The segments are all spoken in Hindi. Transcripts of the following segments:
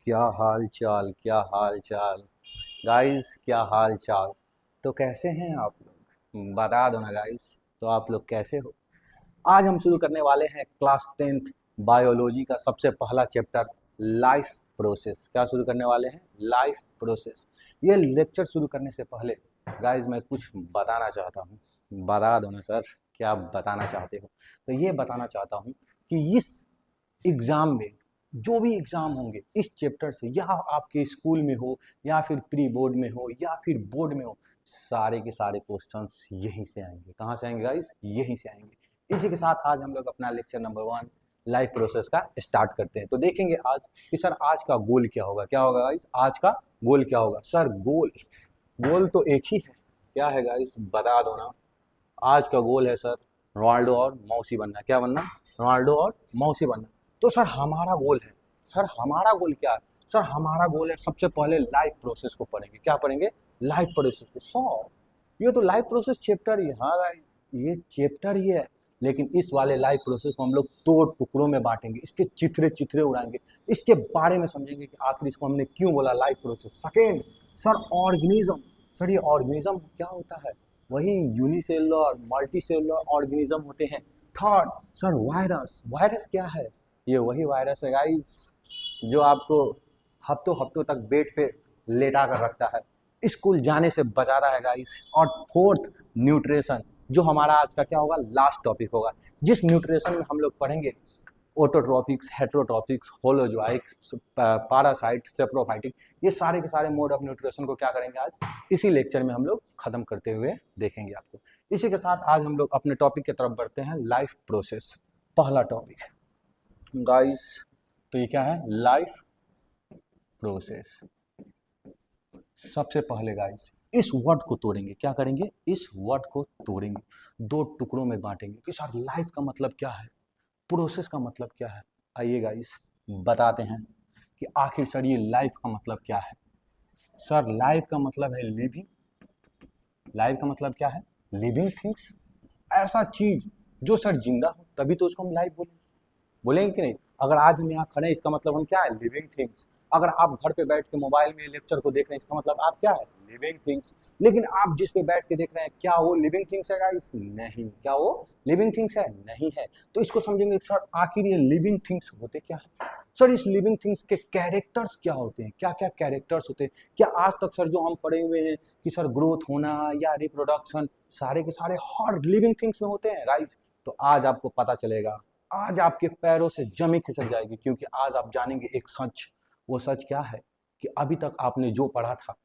क्या हाल चाल, क्या हाल चाल गाइस, क्या हाल चाल। तो कैसे हैं आप लोग, बता दो ना गाइस। तो आप लोग कैसे हो? आज हम शुरू करने वाले हैं क्लास 10th बायोलॉजी का सबसे पहला चैप्टर, लाइफ प्रोसेस। क्या शुरू करने वाले हैं? Life process. ये लेक्चर शुरू करने से पहले गाइस मैं कुछ बताना चाहता हूँ। बता दो ना सर, क्या बताना चाहते हो? तो ये बताना चाहता हूँ कि इस एग्ज़ाम में जो भी एग्ज़ाम होंगे इस चैप्टर से, या आपके स्कूल में हो या फिर प्री बोर्ड में हो या फिर बोर्ड में हो, सारे के सारे क्वेश्चंस यहीं से आएंगे। कहाँ से आएंगे गाइस? यहीं से आएंगे। इसी के साथ आज हम लोग अपना लेक्चर नंबर 1 लाइफ प्रोसेस का स्टार्ट करते हैं। तो देखेंगे आज कि सर आज का गोल क्या होगा। क्या होगा गाइस? आज का गोल क्या होगा सर? गोल गोल तो एक ही है। क्या है गाइस? बता दो ना। आज का गोल है सर रोनाल्डो और मौसी बनना। क्या बनना? रोनाल्डो और मौसी बनना। तो सर हमारा गोल है, सर हमारा गोल क्या है? सर हमारा गोल है सबसे पहले लाइफ प्रोसेस को पढ़ेंगे। क्या पढ़ेंगे? लाइफ प्रोसेस को। सर ये तो लाइफ प्रोसेस चैप्टर ही है। हाँ गाइस, ये चैप्टर ही है, लेकिन इस वाले लाइफ प्रोसेस को हम लोग दो टुकड़ों में बांटेंगे। इसके चित्रे चित्रे उड़ाएंगे, इसके बारे में समझेंगे कि आखिर इसको हमने क्यों बोला life process. Second sir organism. Sir ये ऑर्गेनिज्म क्या होता है? वही यूनिसेलुलर मल्टीसेलुलर ऑर्गेनिज्म होते हैं। Third sir virus. वायरस क्या है? ये वही वायरस है गाइस जो आपको हफ्तों हफ्तों तक बेड पे लेटा कर रखता है, स्कूल जाने से बचा रहा है गाइस। और फोर्थ न्यूट्रिशन, जो हमारा आज का क्या होगा? लास्ट टॉपिक होगा, जिस न्यूट्रिशन में हम लोग पढ़ेंगे ऑटोट्रॉपिक्स, हेट्रोट्रॉपिक्स, होलोजोइक्स, पारासाइट, सेप्रोफाइटिक, ये सारे के सारे मोड ऑफ न्यूट्रिशन को क्या करेंगे आज इसी लेक्चर में हम लोग खत्म करते हुए देखेंगे आपको। इसी के साथ आज हम लोग अपने टॉपिक की तरफ बढ़ते हैं, लाइफ प्रोसेस। पहला टॉपिक गाइस, तो ये क्या है? Life process. सबसे पहले गाइस इस वर्ड को तोड़ेंगे। क्या करेंगे? इस वर्ड को तोड़ेंगे, दो टुकड़ों में बांटेंगे कि सर लाइफ का मतलब क्या है, प्रोसेस का मतलब क्या है। आइए गाइस बताते हैं कि आखिर सर ये लाइफ का मतलब क्या है। सर लाइफ का मतलब है लिविंग। लाइफ का मतलब क्या है? लिविंग थिंग्स, ऐसा चीज जो सर जिंदा हो, तभी तो उसको हम लाइफ बोलेंगे। बोलेंगे कि नहीं? अगर आज हम यहाँ खड़े हैं, इसका मतलब हम क्या है? Living things. अगर आप घर पे बैठ के मोबाइल में लेक्चर को देख रहे हैं, इसका मतलब आप क्या है? Living things. लेकिन आप जिस पे बैठ के देख रहे हैं, क्या वो लिविंग थिंग्स है गाइस? नहीं। क्या वो लिविंग थिंग्स है? नहीं है। तो इसको समझेंगे सर आखिर ये लिविंग थिंग्स होते क्या है। सर इस लिविंग थिंग्स के कैरेक्टर्स क्या होते हैं? क्या क्या कैरेक्टर्स होते हैं? क्या आज तक सर जो हम पढ़े हुए हैं कि सर ग्रोथ होना या रिप्रोडक्शन, सारे के सारे हर लिविंग थिंग्स में होते हैं राइट। तो आज आपको पता चलेगा, आज आपके पैरों से जमी खिसक जाएगी, क्योंकि आज आप जानेंगे एक सच। वो सच क्या है? कि अभी तक आपने जो पढ़ा था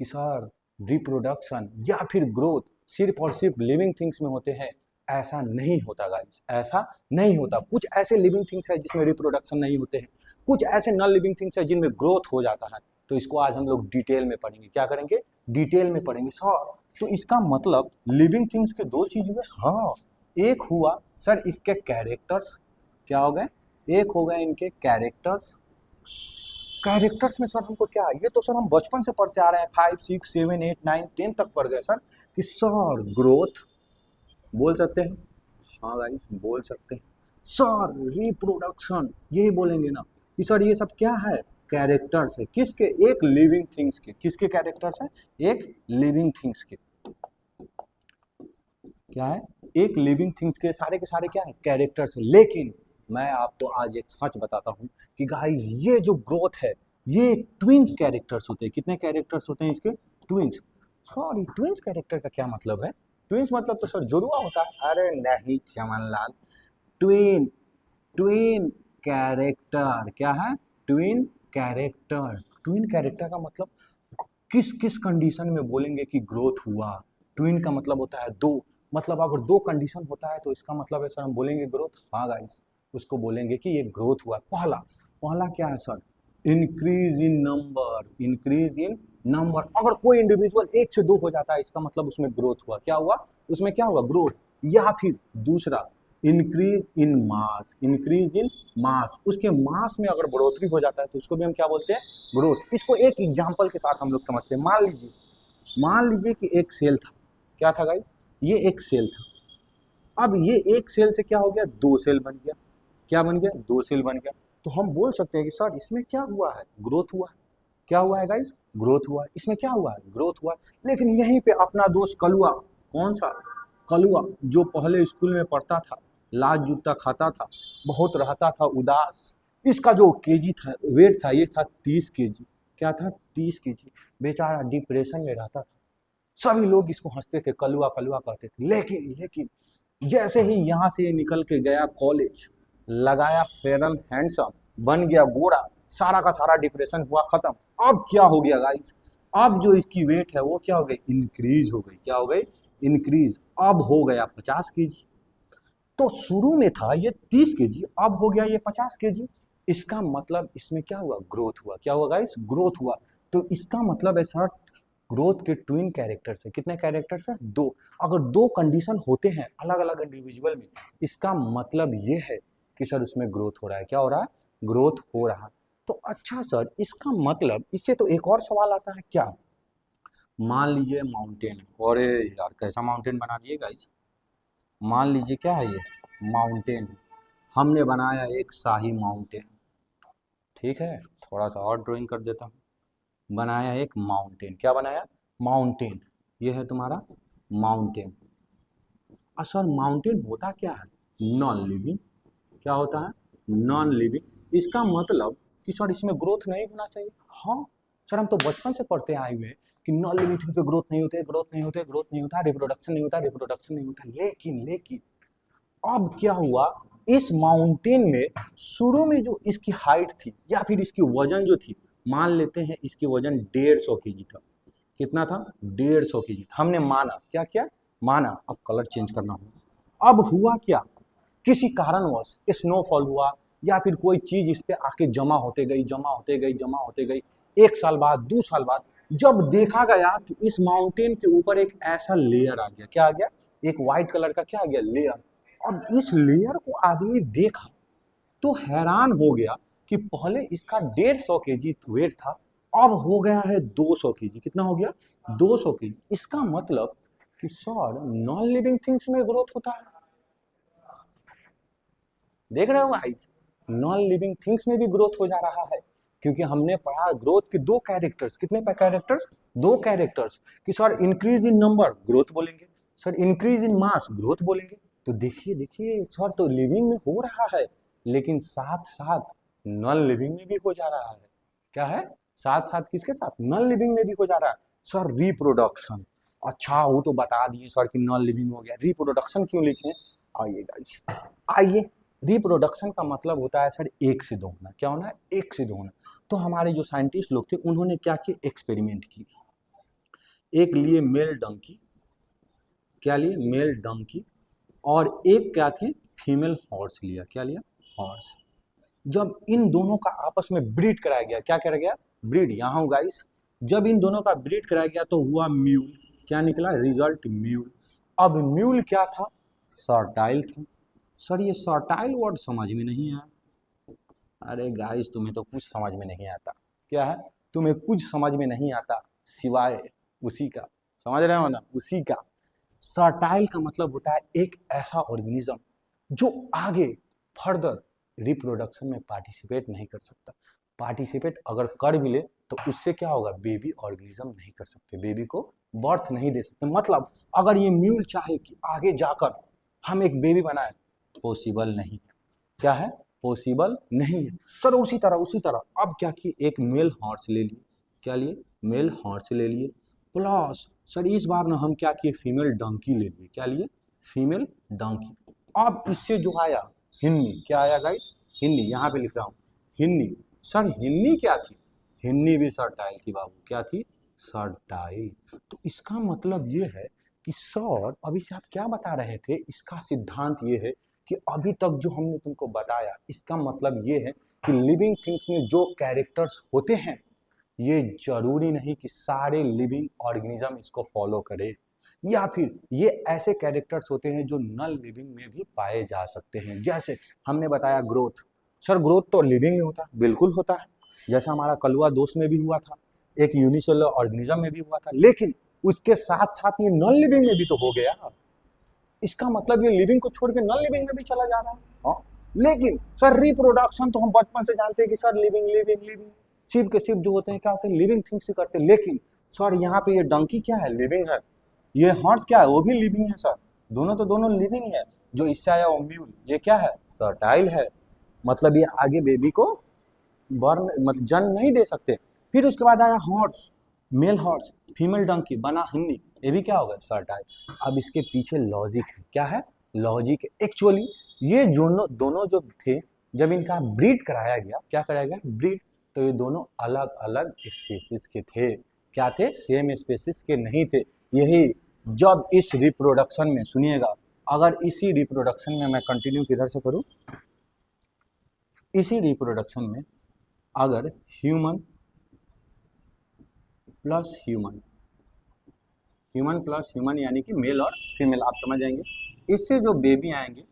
कि सर रिप्रोडक्शन या फिर ग्रोथ सिर्फ और सिर्फ लिविंग थिंग्स में होते हैं, ऐसा नहीं होता गाइस, ऐसा नहीं होता। कुछ ऐसे लिविंग थिंग्स है जिसमें रिप्रोडक्शन नहीं होते हैं, कुछ ऐसे नॉन लिविंग थिंग्स है जिनमें ग्रोथ हो जाता है। तो इसको आज हम लोग डिटेल में पढ़ेंगे। क्या करेंगे? डिटेल में पढ़ेंगे सर। तो इसका मतलब लिविंग थिंग्स के दो चीज हुए। हाँ, एक हुआ सर इसके कैरेक्टर्स। क्या हो गए? एक हो गए इनके कैरेक्टर्स। कैरेक्टर्स में सर हमको क्या है? ये तो सर हम बचपन से पढ़ते आ रहे हैं, 5 6 7 8 9 10 तक पढ़ गए सर, कि सर ग्रोथ बोल सकते हैं। हाँ गाइस बोल सकते हैं। सर रिप्रोडक्शन, यही बोलेंगे ना कि सर ये सब क्या है? कैरेक्टर्स है। किसके? एक लिविंग थिंग्स के। किसके कैरेक्टर्स है? एक लिविंग थिंग्स के। क्या है? एक लिविंग थिंग्स के सारे क्या है? कैरेक्टर्स है। लेकिन मैं आपको आज एक सच बताता हूं कि गाइस ये जो ग्रोथ है, ये ट्विंस कैरेक्टर्स होते हैं। कितने कैरेक्टर्स होते हैं इसके? ट्विंस। सॉरी, ट्विंस कैरेक्टर का क्या मतलब है? ट्विंस मतलब तो सर जुड़वा होता है। अरे नहीं Chaman Lal, twin, twin character. क्या है? Twin character. ट्विन कैरेक्टर का मतलब किस किस कंडीशन में बोलेंगे कि ग्रोथ हुआ। ट्विन का मतलब होता है दो, मतलब अगर दो कंडीशन होता है तो इसका मतलब है सर हम बोलेंगे ग्रोथ। हाँ गाइस, उसको बोलेंगे कि ये ग्रोथ हुआ। पहला पहला क्या है sir? Increase in number. Increase in number. अगर कोई इंडिविजुअल एक से दो हो जाता है, इसका मतलब उसमें ग्रोथ हुआ। क्या हुआ? उसमें क्या हुआ? ग्रोथ। या फिर दूसरा increase in mass. Increase in मास, उसके मास में अगर बढ़ोतरी हो जाता है तो उसको भी हम क्या बोलते हैं? ग्रोथ। इसको एक एग्जांपल के साथ हम लोग समझते हैं। मान लीजिए कि एक सेल था। क्या था गाइस? ये एक सेल था। अब ये एक सेल से क्या हो गया? दो सेल बन गया। क्या बन गया? दो सेल बन गया। तो हम बोल सकते हैं कि सर इसमें क्या हुआ है, ग्रोथ हुआ है। क्या हुआ है गाइज, ग्रोथ हुआ है। इसमें क्या हुआ है, ग्रोथ हुआ है। लेकिन यहीं पे अपना दोस्त कलुआ, कौन सा कलुआ, जो पहले स्कूल में पढ़ता था, लाज जूता खाता था, बहुत रहता था उदास, इसका जो केजी था, वेट था, ये था 30 केजी। क्या था, 30 केजी। बेचारा डिप्रेशन में रहता था। सभी लोग इसको हंसते थे, कलुआ कलुआ कहते थे। लेकिन जैसे ही यहाँ से निकल के गया कॉलेज, लगाया फेयर एंड हैंडसम, बन गया गोरा, सारा का सारा डिप्रेशन हुआ खत्म। अब क्या हो गया गाइस, अब जो इसकी वेट है वो क्या हो गई, इंक्रीज हो गई। क्या हो गई, इंक्रीज। अब हो गया 50 केजी। तो शुरू में था ये 30 केजी, अब हो गया ये 50 केजी। इसका मतलब इसमें क्या हुआ, ग्रोथ हुआ। क्या हुआ गाइस, ग्रोथ हुआ। तो इसका मतलब है सर, ग्रोथ के ट्विन कैरेक्टर्स है। कितने कैरेक्टर्स है, 2। अगर 2 कंडीशन होते हैं अलग अलग इंडिविजुअल में, इसका मतलब ये है कि सर उसमें ग्रोथ हो रहा है। क्या हो रहा है, ग्रोथ हो रहा है। तो अच्छा सर, इसका मतलब, इससे तो एक और सवाल आता है, क्या, मान लीजिए माउंटेन, और यार कैसा माउंटेन बना दिए गाइस। मान लीजिए क्या है, ये माउंटेन, हमने बनाया एक शाही माउंटेन। ठीक है, थोड़ा सा और ड्राइंग कर देता हूँ। बनाया एक माउंटेन, क्या बनाया, माउंटेन। ये है तुम्हारा माउंटेन। सर माउंटेन होता क्या है, नॉन लिविंग। क्या होता है, नॉन लिविंग। इसका मतलब कि सर इसमें ग्रोथ नहीं होना चाहिए। हाँ सर, हम तो बचपन से पढ़ते आए हुए हैं कि नॉन लिविंग थिंग पे ग्रोथ नहीं होते, ग्रोथ नहीं होते, ग्रोथ नहीं होता, रिप्रोडक्शन नहीं होता, रिप्रोडक्शन नहीं होता। लेकिन अब क्या हुआ, इस माउंटेन में शुरू में जो इसकी हाइट थी या फिर इसकी वजन जो थी, मान लेते हैं इसकी वजन 150 केजी था। कितना था, 150 केजी। हमने माना, क्या किया, माना। अब कलर चेंज करना होगा। अब हुआ क्या, किसी कारणवश स्नोफॉल हुआ या फिर कोई चीज इस पे आके जमा होते गई, जमा होते गई, जमा होते गई। 1 साल बाद, 2 साल बाद, जब देखा गया कि इस माउंटेन के ऊपर एक ऐसा लेयर आ गया। क्या आ गया, एक व्हाइट कलर का क्या आ गया, लेयर। अब इस लेयर को आदमी देखा तो हैरान हो गया कि पहले इसका 150 केजी वेट था, अब हो गया है 200 केजी। कितना हो गया, 200 केजी। इसका मतलब कि सर नॉन लिविंग थिंग्स में ग्रोथ होता है। देख रहे हो गाइस, नॉन लिविंग थिंग्स में भी ग्रोथ हो जा रहा है, क्योंकि हमने पढ़ा ग्रोथ के 2 कैरेक्टर्स। कितने कैरेक्टर्स, 2 कैरेक्टर्स। कि sir increase in number, growth बोलेंगे, sir increase in mass, growth बोलेंगे। तो देखिए सर, तो लिविंग में हो रहा है, लेकिन साथ साथ नॉन लिविंग में भी हो जा रहा है। क्या है, साथ साथ किसके साथ, नॉन लिविंग में भी हो जा रहा है। सर रिप्रोडक्शन, अच्छा वो तो बता दिए सर कि नॉन लिविंग हो गया, रिप्रोडक्शन क्यों लिखे, आइए गाइस, आइए। रिप्रोडक्शन का मतलब होता है सर 1 से 2 होना। क्या होना है, 1 से 2 होना। तो हमारे जो साइंटिस्ट लोग थे, उन्होंने क्या किया, एक्सपेरिमेंट की। एक लिए मेल डंकी, क्या लिए, मेल डंकी, और एक क्या थी, फीमेल हॉर्स लिया। क्या लिया, हॉर्स। जब इन दोनों का आपस में ब्रीड कराया गया, क्या कराया गया, ब्रीड, यहाँ हूँ गाइस। जब इन दोनों का ब्रीड कराया गया तो हुआ म्यूल। क्या निकला, रिजल्ट म्यूल। अब म्यूल क्या था, फर्टाइल था। सर ये फर्टाइल वर्ड समझ में नहीं आया। अरे गाइस, तुम्हें तो कुछ समझ में नहीं आता। क्या है, तुम्हें कुछ समझ में नहीं आता सिवाय उसी का, समझ रहे हो ना, उसी का। फर्टाइल का मतलब होता है एक ऐसा ऑर्गेनिज्म जो आगे फर्दर रिप्रोडक्शन में पार्टिसिपेट नहीं कर सकता। पार्टिसिपेट अगर कर भी ले तो उससे क्या होगा, बेबी ऑर्गेनिज्म नहीं कर सकते, बेबी को बर्थ नहीं दे सकते। मतलब अगर ये म्यूल चाहे कि आगे जाकर हम एक बेबी बनाए, पॉसिबल नहीं। क्या है, पॉसिबल नहीं है। चलो उसी तरह अब क्या किए, एक मेल हॉर्स ले लिए। क्या लिए, मेल हॉर्स ले लिए। प्लस सर इस बार ना हम क्या किए, फीमेल डंकी ले लिए। क्या लिए, फीमेल डंकी। अब इससे जो आया हिन्नी, क्या आया गाइस, हिन्नी, यहाँ पे लिख रहा हूँ हिन्नी। सर हिन्नी क्या थी, हिन्नी भी फर्टाइल थी बाबू। क्या थी, फर्टाइल। तो इसका मतलब ये है कि सर अभी से आप क्या बता रहे थे, इसका सिद्धांत ये है कि अभी तक जो हमने तुमको बताया, इसका मतलब ये है कि लिविंग थिंग्स में जो कैरेक्टर्स होते हैं, ये जरूरी नहीं कि सारे लिविंग ऑर्गेनिज्म इसको फॉलो करे, या फिर ये ऐसे कैरेक्टर्स होते हैं जो नॉन लिविंग में भी पाए जा सकते हैं। जैसे हमने बताया ग्रोथ, सर ग्रोथ तो लिविंग में होता है, बिल्कुल होता है। जैसा हमारा कलुआ दोस्त में भी हुआ था, एक यूनिसेलुलर ऑर्गेनिज्म में भी हुआ था, लेकिन उसके साथ साथ ये नॉन लिविंग में भी तो हो गया। इसका मतलब ये लिविंग को छोड़ के नॉन लिविंग में भी चला जा रहा है। हाँ, लेकिन सर रिप्रोडक्शन तो हम बचपन से जानते हैं कि sir living living living, ship के शिप जो होते हैं क्या होते हैं, लिविंग थिंग्स ही करते हैं। लेकिन सर यहाँ पे ये डंकी क्या है, लिविंग है। ये हॉर्स क्या है, वो भी लिविंग है सर। दोनों तो दोनों लिविंग है। जो इससे आया वो म्यूल, ये क्या है, फर्टाइल है। मतलब ये आगे बेबी को बर्न मतलब जन्म नहीं दे सकते। फिर उसके बाद आया horse, male horse, female donkey बना हिंदी, ये भी क्या होगा, फर्टाइल। अब इसके पीछे लॉजिक है, क्या है, लॉजिक है। एक्चुअली ये दोनों दोनों जो थे, जब इनका ब्रीड कराया गया, क्या कराया गया, ब्रीड, तो ये दोनों अलग अलग स्पीसीज के थे। क्या थे, सेम स्पीसीज के नहीं थे। यही जब इस रिप्रोडक्शन में, सुनिएगा, अगर इसी रिप्रोडक्शन में मैं कंटिन्यू किधर से करूं, इसी रिप्रोडक्शन में अगर human plus human, human plus human यानी कि मेल और फीमेल, आप समझ जाएंगे, इससे जो बेबी आएंगे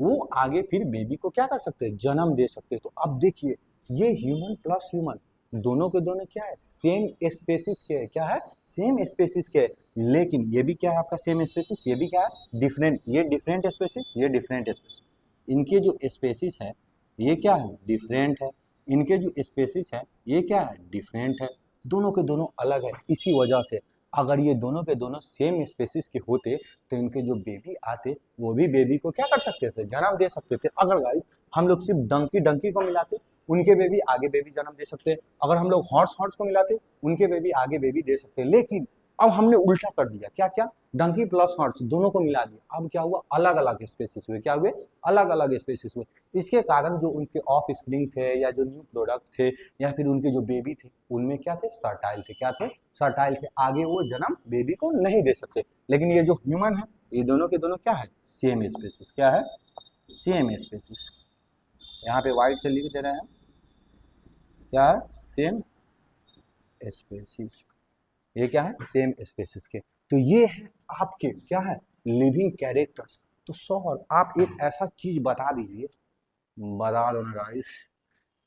वो आगे फिर बेबी को क्या कर सकते हैं, जन्म दे सकते हैं। तो अब देखिए, ये ह्यूमन प्लस ह्यूमन दोनों के दोनों क्या है, सेम स्पेसिस के है। क्या है, सेम स्पेसिस के है। लेकिन ये भी क्या है आपका सेम स्पेसिस, ये भी क्या है, डिफरेंट। ये डिफरेंट स्पेसिस, ये डिफरेंट स्पेसिस। इनके जो स्पेसिस है ये क्या है, डिफरेंट है। इनके जो स्पेसिस है ये क्या है, डिफरेंट है। दोनों के दोनों अलग है। इसी वजह से अगर ये दोनों के दोनों सेम स्पेसिस के होते तो इनके जो बेबी आते वो भी बेबी को क्या कर सकते थे, जन्म दे सकते थे। अगर गाइस हम लोग सिर्फ डंकी डंकी को मिलाते, उनके बेबी आगे बेबी जन्म दे सकते। अगर हम लोग हॉर्स हॉर्स को मिलाते, उनके बेबी आगे बेबी दे सकते। लेकिन अब हमने उल्टा कर दिया, क्या क्या, डंकी प्लस हॉर्स दोनों को मिला दिया। अब क्या हुआ, अलग अलग स्पेसिस हुए। क्या हुए, अलग अलग स्पेसिस हुए। इसके कारण जो उनके ऑफ स्प्रिंग थे या जो न्यू प्रोडक्ट थे या फिर उनके जो बेबी थे, उनमें क्या थे, सर्टाइल थे। क्या थे, सर्टाइल थे। आगे वो जन्म बेबी को नहीं दे सकते। लेकिन ये जो ह्यूमन है, ये दोनों के दोनों क्या है, सेम स्पेसिस। क्या है, सेम स्पेसिस। यहाँ पे व्हाइट से लिख दे रहे हैं, क्या है, सेम स्पेसिस। ये क्या है, सेम स्पेसिस के। तो ये है आपके क्या है, लिविंग कैरेक्टर्स। तो सर आप एक ऐसा चीज बता दीजिए, बता दो ना गाइस,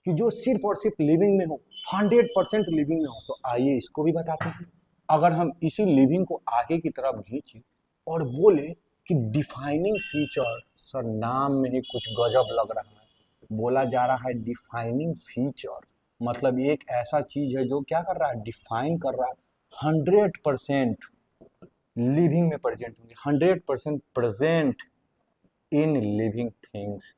कि जो सिर्फ और सिर्फ लिविंग में हो, 100% लिविंग में हो। तो आइए इसको भी बताते हैं। अगर हम इसी लिविंग को आगे की तरफ खींचे और बोले कि डिफाइनिंग फीचर, सर नाम में ही कुछ गजब लग रहा है। बोला जा रहा है डिफाइनिंग फीचर, मतलब एक ऐसा चीज है जो क्या कर रहा है, डिफाइन कर रहा है। 100% लिविंग में प्रेजेंट होंगे, 100% प्रेजेंट इन लिविंग थिंग्स।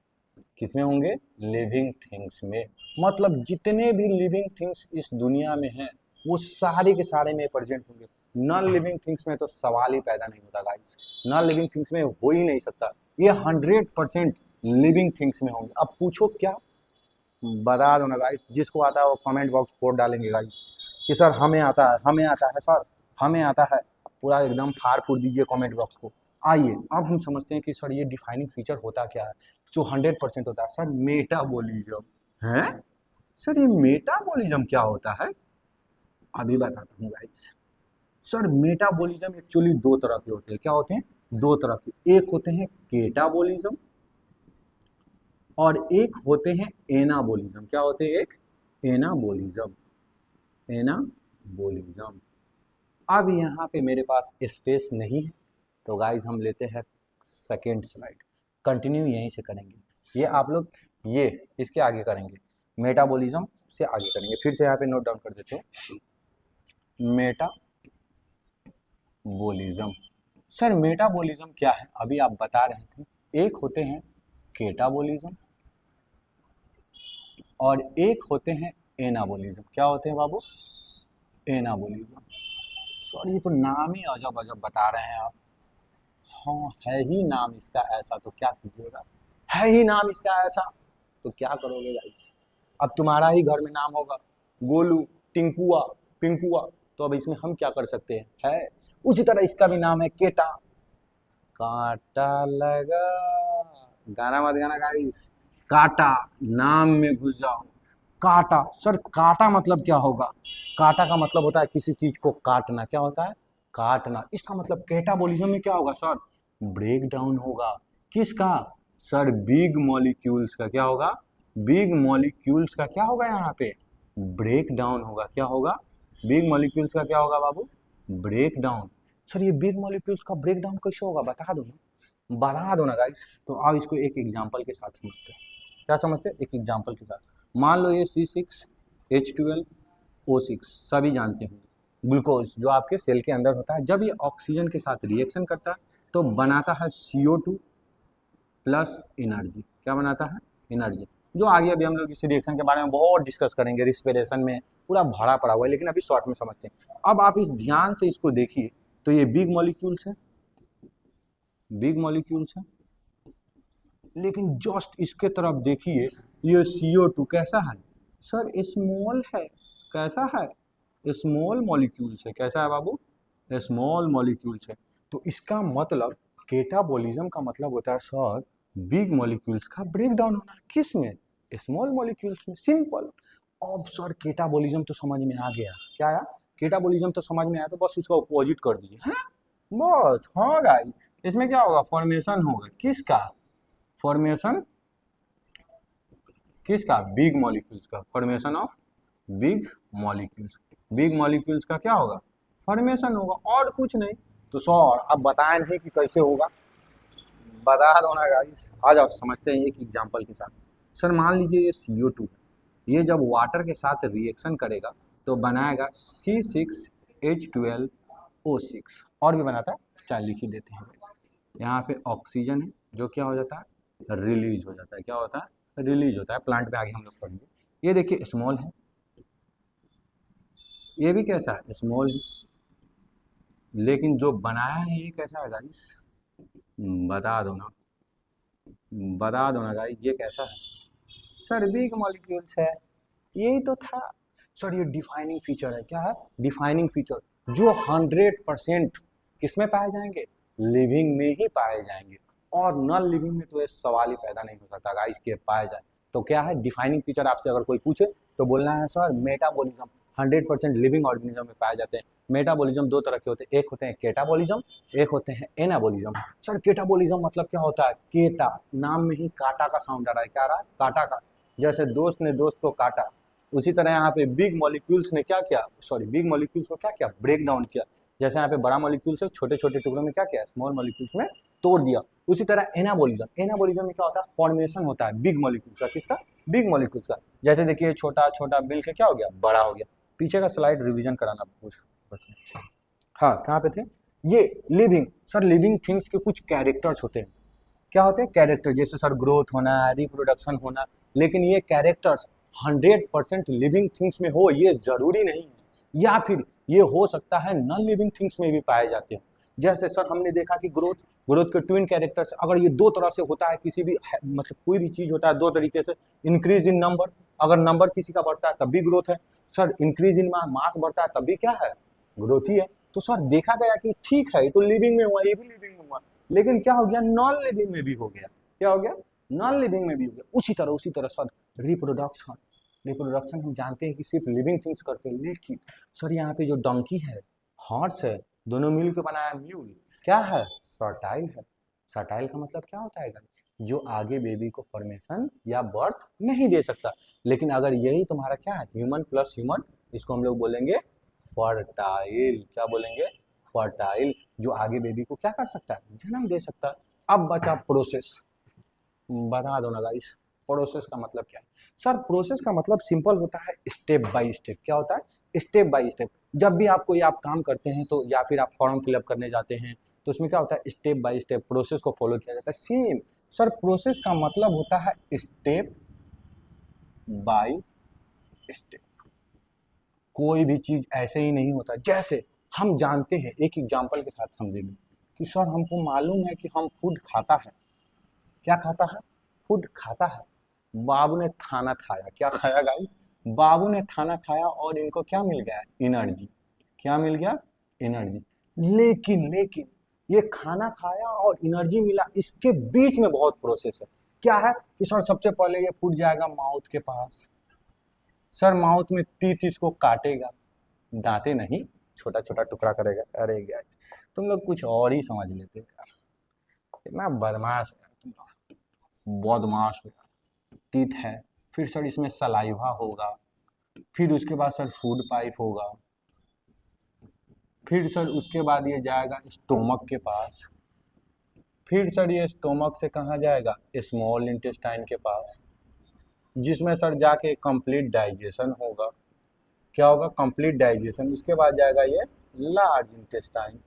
किसमें होंगे, लिविंग थिंग्स में। मतलब जितने भी लिविंग थिंग्स इस दुनिया में हैं वो सारे के सारे में प्रेजेंट होंगे। नॉन लिविंग थिंग्स में तो सवाल ही पैदा नहीं होता गाइस, नॉन लिविंग थिंग्स में हो ही नहीं सकता। ये 100% लिविंग थिंग्स में होंगे। अब पूछो क्या, बता दो ना गाइस, जिसको आता है वो कमेंट बॉक्स फोड़ डालेंगे गाइस कि सर हमें आता है, हमें आता है सर, हमें आता है। पूरा एकदम फाड़ फूड़ दीजिए कमेंट बॉक्स को। आइए अब हम समझते हैं कि सर ये डिफाइनिंग फीचर होता क्या है, जो 100% होता है। सर मेटाबॉलिज्म है। सर ये मेटाबॉलिज्म क्या होता है, अभी बताता हूँ गाइस। सर मेटाबॉलिज्म एक्चुअली दो तरह के होते हैं। क्या होते हैं, दो तरह के। एक होते हैं केटाबॉलिज्म और एक होते हैं एनाबॉलिज्म। क्या होते हैं, एक एनाबॉलिज्म, एनाबॉलिज्म। अब यहाँ पे मेरे पास स्पेस नहीं है, तो गाइज हम लेते हैं सेकेंड स्लाइड, कंटिन्यू यहीं से करेंगे। ये आप लोग ये इसके आगे करेंगे, मेटाबॉलिज्म से आगे करेंगे। फिर से यहाँ पे नोट डाउन कर देते हो, मेटाबॉलिज्म। सर मेटाबॉलिज्म क्या है, अभी आप बता रहे थे। एक होते हैं केटाबॉलिज्म और एक होते हैं एनाबॉलिज्म। क्या होते हैं बाबू, एनाबॉलिज्म। सॉरी ये तो नाम ही अजब अजब बता रहे हैं आप। हाँ है ही नाम इसका ऐसा, तो क्या कीजिएगा, है ही नाम इसका ऐसा, तो क्या करोगे गाइस। अब तुम्हारा ही घर में नाम होगा गोलू, टिंकुआ, पिंकुआ, तो अब इसमें हम क्या कर सकते हैं, है। उसी तरह इसका भी नाम है केटा, कांटा लगा, गाना मत गाना गाइस, काटा, नाम में घुस जाओ। काटा, सर काटा मतलब क्या होगा, काटा का मतलब होता है किसी चीज को काटना। क्या होता है, काटना। इसका मतलब कैटाबॉलिज्म में क्या होगा सर, ब्रेक डाउन होगा। किसका, सर बिग मॉलिक्यूल्स का। क्या होगा, बिग मॉलिक्यूल्स का क्या होगा, यहाँ पे ब्रेक डाउन होगा। क्या होगा, बिग मॉलिक्यूल्स का क्या होगा बाबू, ब्रेक डाउन। सर ये बिग मॉलिक्यूल्स का ब्रेक डाउन कैसे होगा, बता दो ना। बढ़ा दो ना गाइस। तो आओ इसको एक एग्जांपल के साथ समझते हैं। क्या समझते हैं? एक एग्जांपल के साथ। मान लो ये C6H12O6 सभी जानते हैं, ग्लूकोज जो आपके सेल के अंदर होता है, जब ये ऑक्सीजन के साथ रिएक्शन करता है तो बनाता है CO2 प्लस एनर्जी। क्या बनाता है? एनर्जी। जो आगे अभी हम लोग इस रिएक्शन के बारे में बहुत डिस्कस करेंगे, रिस्पिरेशन में पूरा भरा पड़ा हुआ है, लेकिन अभी शॉर्ट में समझते हैं। अब आप इस ध्यान से इसको देखिए, तो ये बिग मॉलिक्यूल्स है, बिग मॉलिक्यूल्स है, लेकिन जस्ट इसके तरफ देखिए, ये CO2 कैसा है सर? स्मॉल है। कैसा है? स्मॉल मॉलिक्यूल्स है। कैसा है बाबू? स्मॉल मॉलिक्यूल्स है। तो इसका मतलब केटाबॉलिज्म का मतलब होता है सर बिग मॉलिक्यूल्स का ब्रेक डाउन होना। किस में? स्मॉल मॉलिक्यूल्स में। सिंपल। अब सर केटाबॉलिज्म तो समझ में आ गया। क्या आया? केटाबॉलिज्म तो समझ में आया, तो बस उसका अपोजिट कर दीजिए। हाँ बस, हाँ गाइस, इसमें क्या होगा? फॉर्मेशन होगा। किसका? फॉर्मेशन किसका? बिग मॉलिक्यूल्स का। Formation of big molecules. Big molecules का क्या होगा? फॉर्मेशन होगा, और कुछ नहीं। तो सर अब बताए नहीं कि कैसे होगा, बता दो ना गाइस। आ जाओ समझते हैं एक एग्जांपल के साथ। सर मान लीजिए ये CO2, ये जब वाटर के साथ रिएक्शन करेगा तो बनाएगा C6H12O6। और भी बनाता है, चाहे लिख ही देते हैं। यहाँ पे ऑक्सीजन है जो क्या हो जाता है? रिलीज हो जाता है। क्या होता है? रिलीज होता है। प्लांट पे आगे हम लोग पढ़ेंगे। ये देखिए स्मॉल है, ये भी कैसा है? स्मॉल है, लेकिन जो बनाया है ये कैसा है गाइस? बता दो ना, बता दो ना गाइस, ये कैसा है? सर बिग मॉलिक्यूल्स है। यही तो था सर, ये डिफाइनिंग फीचर है। क्या है? डिफाइनिंग फीचर जो 100% किसमें पाए जाएंगे? लिविंग में ही पाए जाएंगे, और नॉन लिविंग में तो ये सवाल ही पैदा नहीं हो सकता गाइस के पाए जाए। तो क्या है डिफाइनिंग फीचर? आपसे अगर कोई पूछे तो बोलना है सर मेटाबॉलिज्म 100% लिविंग ऑर्गेनिज्म में पाए जाते हैं। मेटाबॉलिज्म दो तरह के होते हैं, एक होते हैं केटाबॉलिज्म, एक होते हैं एनाबॉलिज्म। सर केटाबॉलिज्म मतलब क्या होता है? केटा, नाम में ही काटा का साउंड आ रहा है। क्या आ रहा है? काटा का। जैसे दोस्त ने दोस्त को काटा, उसी तरह यहाँ पे बिग मॉलिक्यूल्स ने क्या किया? सॉरी, बिग मॉलिक्यूल्स को क्या किया? ब्रेक डाउन किया। जैसे यहाँ पे बड़ा मॉलिक्यूल्स है, छोटे छोटे टुकड़ों में क्या किया? स्मॉल मॉलिक्यूल्स में तोड़ दिया। उसी तरह एनाबॉलिज्म, एनाबॉलिज्म में क्या होता है? फॉर्मेशन होता है बिग मॉलिक्यूल्स का। किसका? बिग मॉलिक्यूल्स का। जैसे देखिए छोटा छोटा मिल के क्या हो गया? बड़ा हो गया। पीछे का स्लाइड रिवीजन कराना पूछ। हाँ कहाँ पे थे? ये लिविंग। सर लिविंग थिंग्स के कुछ कैरेक्टर्स होते हैं। क्या होते हैं? कैरेक्टर। जैसे सर ग्रोथ होना, रिप्रोडक्शन होना, लेकिन ये कैरेक्टर्स 100% लिविंग थिंग्स में हो ये जरूरी नहीं है, या फिर ये हो सकता है नॉन लिविंग थिंग्स में भी पाए जाते हैं। जैसे सर हमने देखा कि ग्रोथ, ग्रोथ के ट्विन कैरेक्टर्स, अगर ये दो तरह से होता है, किसी भी मतलब कोई भी चीज होता है दो तरीके से। इंक्रीज इन नंबर, अगर नंबर किसी का बढ़ता है तब भी ग्रोथ है। सर इंक्रीज इन मास बढ़ता है तब भी क्या है? ग्रोथ ही है। तो सर देखा गया कि ठीक है ये तो लिविंग में हुआ, ये भी लिविंग में हुआ, लेकिन क्या हो गया? नॉन लिविंग में भी हो गया। क्या हो गया? नॉन लिविंग में भी हो गया। उसी तरह सर रिप्रोडक्शन, रिप्रोडक्शन हम जानते हैं कि सिर्फ लिविंग थिंग्स करते हैं, लेकिन सर यहाँ पे जो डंकी है, हॉर्स है, दोनों मिल के बनाया म्यूल, क्या है? फर्टाइल है। फर्टाइल का मतलब क्या होता है? जो आगे बेबी को फॉर्मेशन या बर्थ नहीं दे सकता, लेकिन अगर यही तुम्हारा क्या है? ह्यूमन प्लस ह्यूमन, इसको हम लोग बोलेंगे फर्टाइल। क्या बोलेंगे? फर्टाइल। जो आगे बेबी को क्या कर सकता है? जन्म दे सकता है। अब बचा प्रोसेस, बता दो ना गाइस, प्रोसेस का मतलब क्या है? सर प्रोसेस का मतलब सिंपल होता है स्टेप बाय स्टेप। क्या होता है? Step by step. जब भी आप कोई आप काम करते हैं तो, या फिर आप फॉर्म फिलअप करने जाते हैं, तो उसमें क्या होता है? स्टेप बाय स्टेप प्रोसेस को फॉलो किया जाता है। सेम सर प्रोसेस का मतलब होता है स्टेप बाय स्टेप। कोई भी चीज ऐसे ही नहीं होता। जैसे हम जानते हैं, एक एग्जांपल के साथ समझेंगे कि सर हमको मालूम है कि हम फूड खाता है। क्या खाता है? फूड खाता है। बाबू ने खाना खाया। क्या खाया गाइस? बाबू ने खाना खाया और इनको क्या मिल गया? एनर्जी। क्या मिल गया? एनर्जी। लेकिन ये खाना खाया और एनर्जी मिला, इसके बीच में बहुत प्रोसेस है। क्या है? कि सर सबसे पहले ये फूड जाएगा माउथ के पास। सर माउथ में टीथ इसको काटेगा, दांते नहीं, छोटा छोटा टुकड़ा करेगा। अरे गाइस तुम लोग कुछ और ही समझ लेते हो यार, इतना बदमाश है तुम लोग, बदमाश हो। टीथ है, फिर सर इसमें सलाइवा होगा, फिर उसके बाद सर फूड पाइप होगा, फिर सर उसके बाद ये जाएगा स्टोमक के पास, फिर सर ये स्टोमक से कहाँ जाएगा, स्मॉल इंटेस्टाइन के पास, जिसमें सर जाके कंप्लीट डाइजेशन होगा। क्या होगा, कंप्लीट डाइजेशन। उसके बाद जाएगा ये लार्ज इंटेस्टाइन।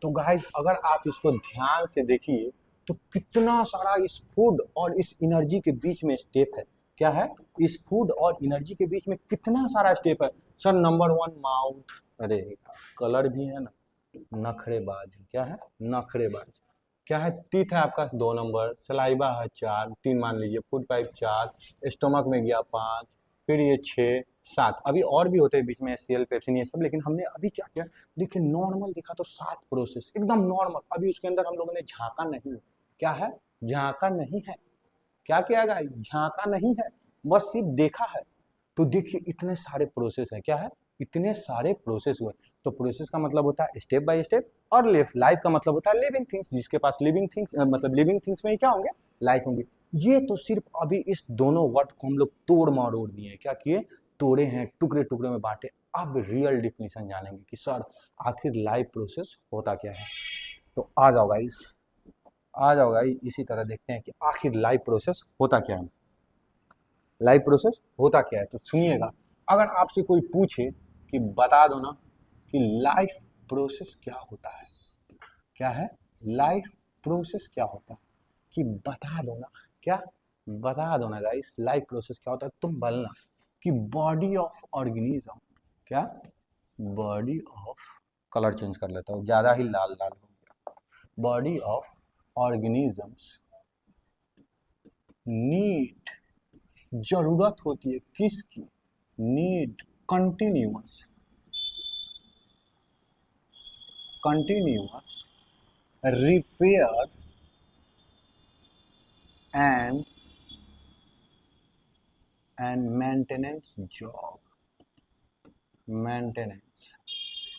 तो गाइस अगर आप इसको ध्यान से देखिए तो कितना सारा इस फूड और इस एनर्जी के बीच में स्टेप है। क्या है, इस फूड और एनर्जी के बीच में कितना सारा स्टेप है सर। नंबर 1 माउथ, अरे कलर भी है ना, नखरेबाज। क्या है, नखरेबाज। क्या है, टीथ है आपका 2 नंबर, सलाइवा है 4, 3 मान लीजिए, फूड पाइप 4, स्टोमक में गया 5, फिर ये 6, 7। अभी और भी होते हैं बीच में, सीएल पेप्सिन ये सब, लेकिन हमने अभी क्या किया, देखिए नॉर्मल देखा तो 7 प्रोसेस एकदम नॉर्मल। अभी उसके अंदर हम लोगों ने झांका नहीं है। क्या है, झांका नहीं है। क्या किया गया, झांका नहीं है, बस सिर्फ देखा है। तो देखिए इतने सारे प्रोसेस है। क्या है, इतने सारे प्रोसेस हुए। तो प्रोसेस का मतलब होता है स्टेप बाय स्टेप, और लाइफ का मतलब होता है लिविंग थिंग्स। जिसके पास लिविंग थिंग्स, मतलब लिविंग थिंग्स में ही क्या होंगे, लाइफ होंगी। ये तो सिर्फ अभी इस दोनों वर्ड को हम लोग तोड़ मरोड़ दिए। क्या किए, तोड़े हैं, टुकड़े टुकड़े में बांटे। अब रियल डिफिनेशन जानेंगे कि सर आखिर लाइफ प्रोसेस होता क्या है। तो आ जाओ गाइस, आ जाओ गाइस, इसी तरह देखते हैं कि आखिर लाइफ प्रोसेस होता क्या है। लाइफ प्रोसेस होता क्या है तो सुनिएगा। अगर आपसे कोई पूछे कि बता दो ना कि लाइफ प्रोसेस क्या होता है, क्या है, लाइफ प्रोसेस क्या होता है, कि बता दो ना, क्या बता दो ना गाइस, लाइफ प्रोसेस क्या होता है। तुम बोलना कि बॉडी ऑफ ऑर्गेनिज्म, क्या, बॉडी ऑफ, कलर चेंज कर लेता हूँ, ज्यादा ही लाल लाल हो गया। बॉडी ऑफ ऑर्गेनिजम्स नीड, जरूरत होती है किसकी, need continuous, continuous repair and maintenance job, maintenance.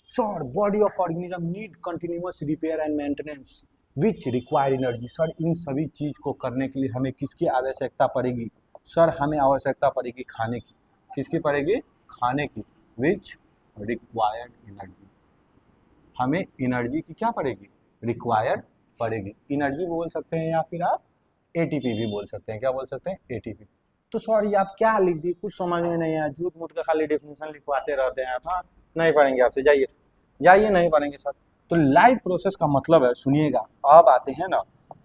Sir body of organism need continuous repair and maintenance which require energy. Sir इन सभी चीज को करने के लिए हमें किसकी आवश्यकता पड़ेगी, सर हमें आवश्यकता पड़ेगी खाने की। किसकी पड़ेगी, खाने की। विच रिक्वायर्ड एनर्जी, हमें एनर्जी की क्या पड़ेगी, रिक्वायर्ड पड़ेगी। एनर्जी बोल सकते हैं या फिर आप एटीपी भी बोल सकते हैं। क्या बोल सकते हैं, एटीपी। तो सॉरी आप क्या लिख दिए, कुछ समझ में नहीं आया, झूठ मूठ का खाली डेफिनेशन लिखवाते रहते हैं आप। हाँ नहीं पढ़ेंगे आपसे, जाइए जाइए, नहीं पढ़ेंगे सर। तो लाइफ प्रोसेस का मतलब है, सुनिएगा अब आते हैं ना,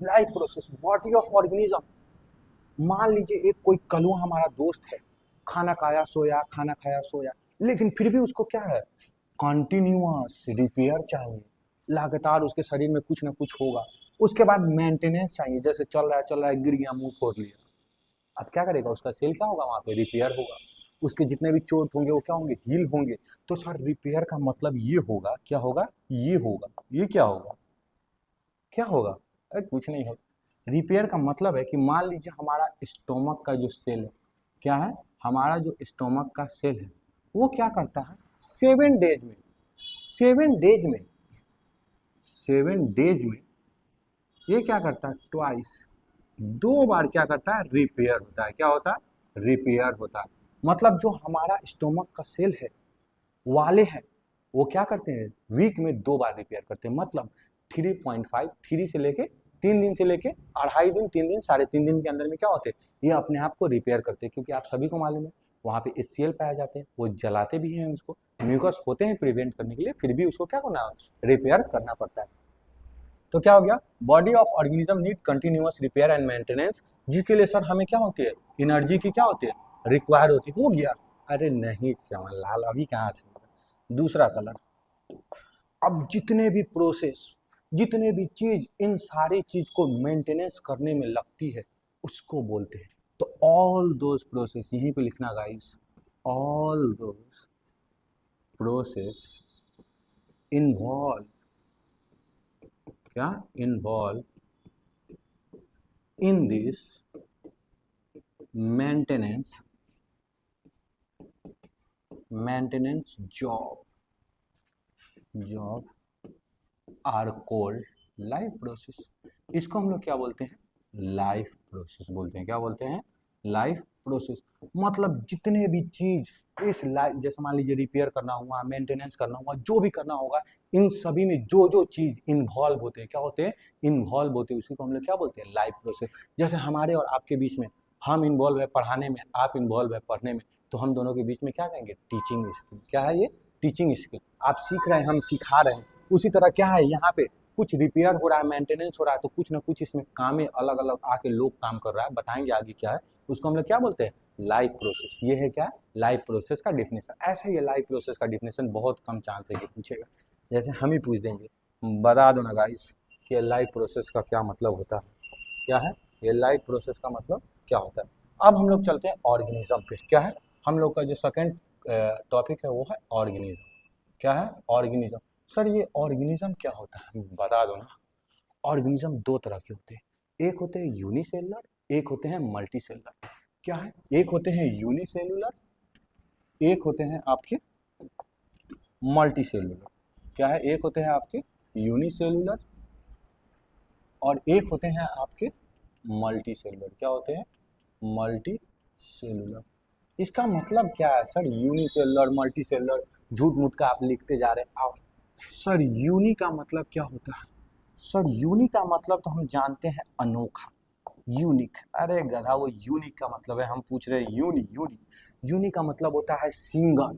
life process body of organism. मान लीजिए एक कोई कलुआ हमारा दोस्त है, खाना खाया सोया, खाना खाया सोया, लेकिन फिर भी उसको क्या है, कंटिन्यूअस रिपेयर चाहिए। लगातार उसके शरीर में कुछ ना कुछ होगा। उसके बाद मेंटेनेंस चाहिए, जैसे चल रहा है गिर गया, मुंह फोड़ लिया, अब क्या करेगा, उसका सेल क्या होगा, वहां पे रिपेयर होगा। उसके जितने भी चोट होंगे वो क्या होंगे, हील होंगे। तो सर रिपेयर का मतलब ये होगा, क्या होगा, ये होगा, ये क्या होगा, क्या होगा, अरे कुछ नहीं होगा। रिपेयर का मतलब है कि मान लीजिए हमारा स्टोमक का जो सेल है, क्या है, हमारा जो स्टोमक का सेल है वो क्या करता है, 7 डेज में, 7 डेज में, 7 डेज में ये क्या करता है, ट्वाइस, 2 बार क्या करता है, रिपेयर होता है। क्या होता है, रिपेयर होता है। मतलब जो हमारा स्टोमक का सेल है वाले हैं वो क्या करते हैं, वीक में 2 बार रिपेयर करते हैं। मतलब 3.5, 3 से लेके 3 दिन से लेके 2.5 दिन, 3 दिन, 3.5 दिन के अंदर में क्या होते हैं, ये अपने आप को रिपेयर करते हैं। क्योंकि आप सभी को मालूम है वहाँ पे HCl पाए जाते हैं, वो जलाते भी हैं उसको, म्यूकस होते हैं प्रिवेंट करने के लिए, फिर भी उसको क्या करना, रिपेयर करना पड़ता है। तो क्या हो गया, body of organism need continuous repair and maintenance, जिसके लिए सर हमें क्या होती है, एनर्जी की क्या होती है, रिक्वायर होती है। हो गया, अरे नहीं चमन लाल, अभी कहाँ से, दूसरा कलर। अब जितने भी प्रोसेस, जितने भी चीज, इन सारी चीज को मेंटेनेंस करने में लगती है उसको बोलते हैं। तो ऑल दोज प्रोसेस, यहीं पे लिखना guys, all those process involve, क्या, involve in this maintenance, maintenance job, are called life process. इसको हम लोग क्या बोलते हैं, लाइफ प्रोसेस बोलते हैं। क्या बोलते हैं, लाइफ प्रोसेस मतलब जितने भी चीज इस लाइफ, जैसे मान लीजिए रिपेयर करना हुआ, मेंटेनेंस करना हुआ, जो भी करना होगा, इन सभी में जो जो चीज इन्वॉल्व होते हैं, क्या होते हैं, इन्वॉल्व होते हैं, उसी को हम लोग क्या बोलते हैं, लाइफ प्रोसेस। जैसे हमारे और आपके बीच में, हम इन्वॉल्व है पढ़ाने में, आप इन्वॉल्व है पढ़ने में, तो हम दोनों के बीच में क्या कहेंगे, टीचिंग स्किल। क्या है ये, टीचिंग स्किल। आप सीख रहे हैं, हम सिखा रहे हैं। उसी तरह क्या है, यहाँ पे कुछ रिपेयर हो रहा है, मेंटेनेंस हो रहा है, तो कुछ ना कुछ इसमें काम में अलग अलग आके लोग काम कर रहा है, बताएंगे आगे क्या है, उसको हम लोग क्या बोलते हैं, लाइफ प्रोसेस। ये है क्या, लाइफ प्रोसेस का डिफिनेशन। ऐसे ही लाइफ प्रोसेस का डिफिनेशन बहुत कम चांस है कि पूछेगा, जैसे हम ही पूछ देंगे, बता दो ना गाइस कि लाइफ प्रोसेस का क्या मतलब होता है, क्या है ये लाइफ प्रोसेस का मतलब क्या होता है। अब हम लोग चलते हैं ऑर्गेनिज्म पे। क्या है, हम लोग का जो सेकंड टॉपिक है वो है ऑर्गेनिज्म। क्या है, ऑर्गेनिज्म। सर ये ऑर्गेनिज्म क्या होता है, बता दो ना। ऑर्गेनिज्म दो तरह के होते हैं, एक होते हैं यूनिसेलुलर, एक होते हैं मल्टी सेलुलर। क्या है, एक होते हैं यूनिसेलुलर, एक होते हैं आपके मल्टी सेलुलर। क्या है, एक होते हैं आपके यूनिसेलुलर और एक होते हैं आपके मल्टी सेलुलर। क्या होते हैं, मल्टी सेलुलर। इसका मतलब क्या है सर, यूनिसेलुलर मल्टी सेलुलर, झूठ मूठ का आप लिखते जा रहे हैं। आओ सर, यूनि का मतलब क्या होता है, सर यूनि का मतलब तो हम जानते हैं अनोखा, यूनिक। अरे गधा, वो यूनिक का मतलब है, हम पूछ रहे हैं यूनि। यूनि यूनि का मतलब होता है सिंगल।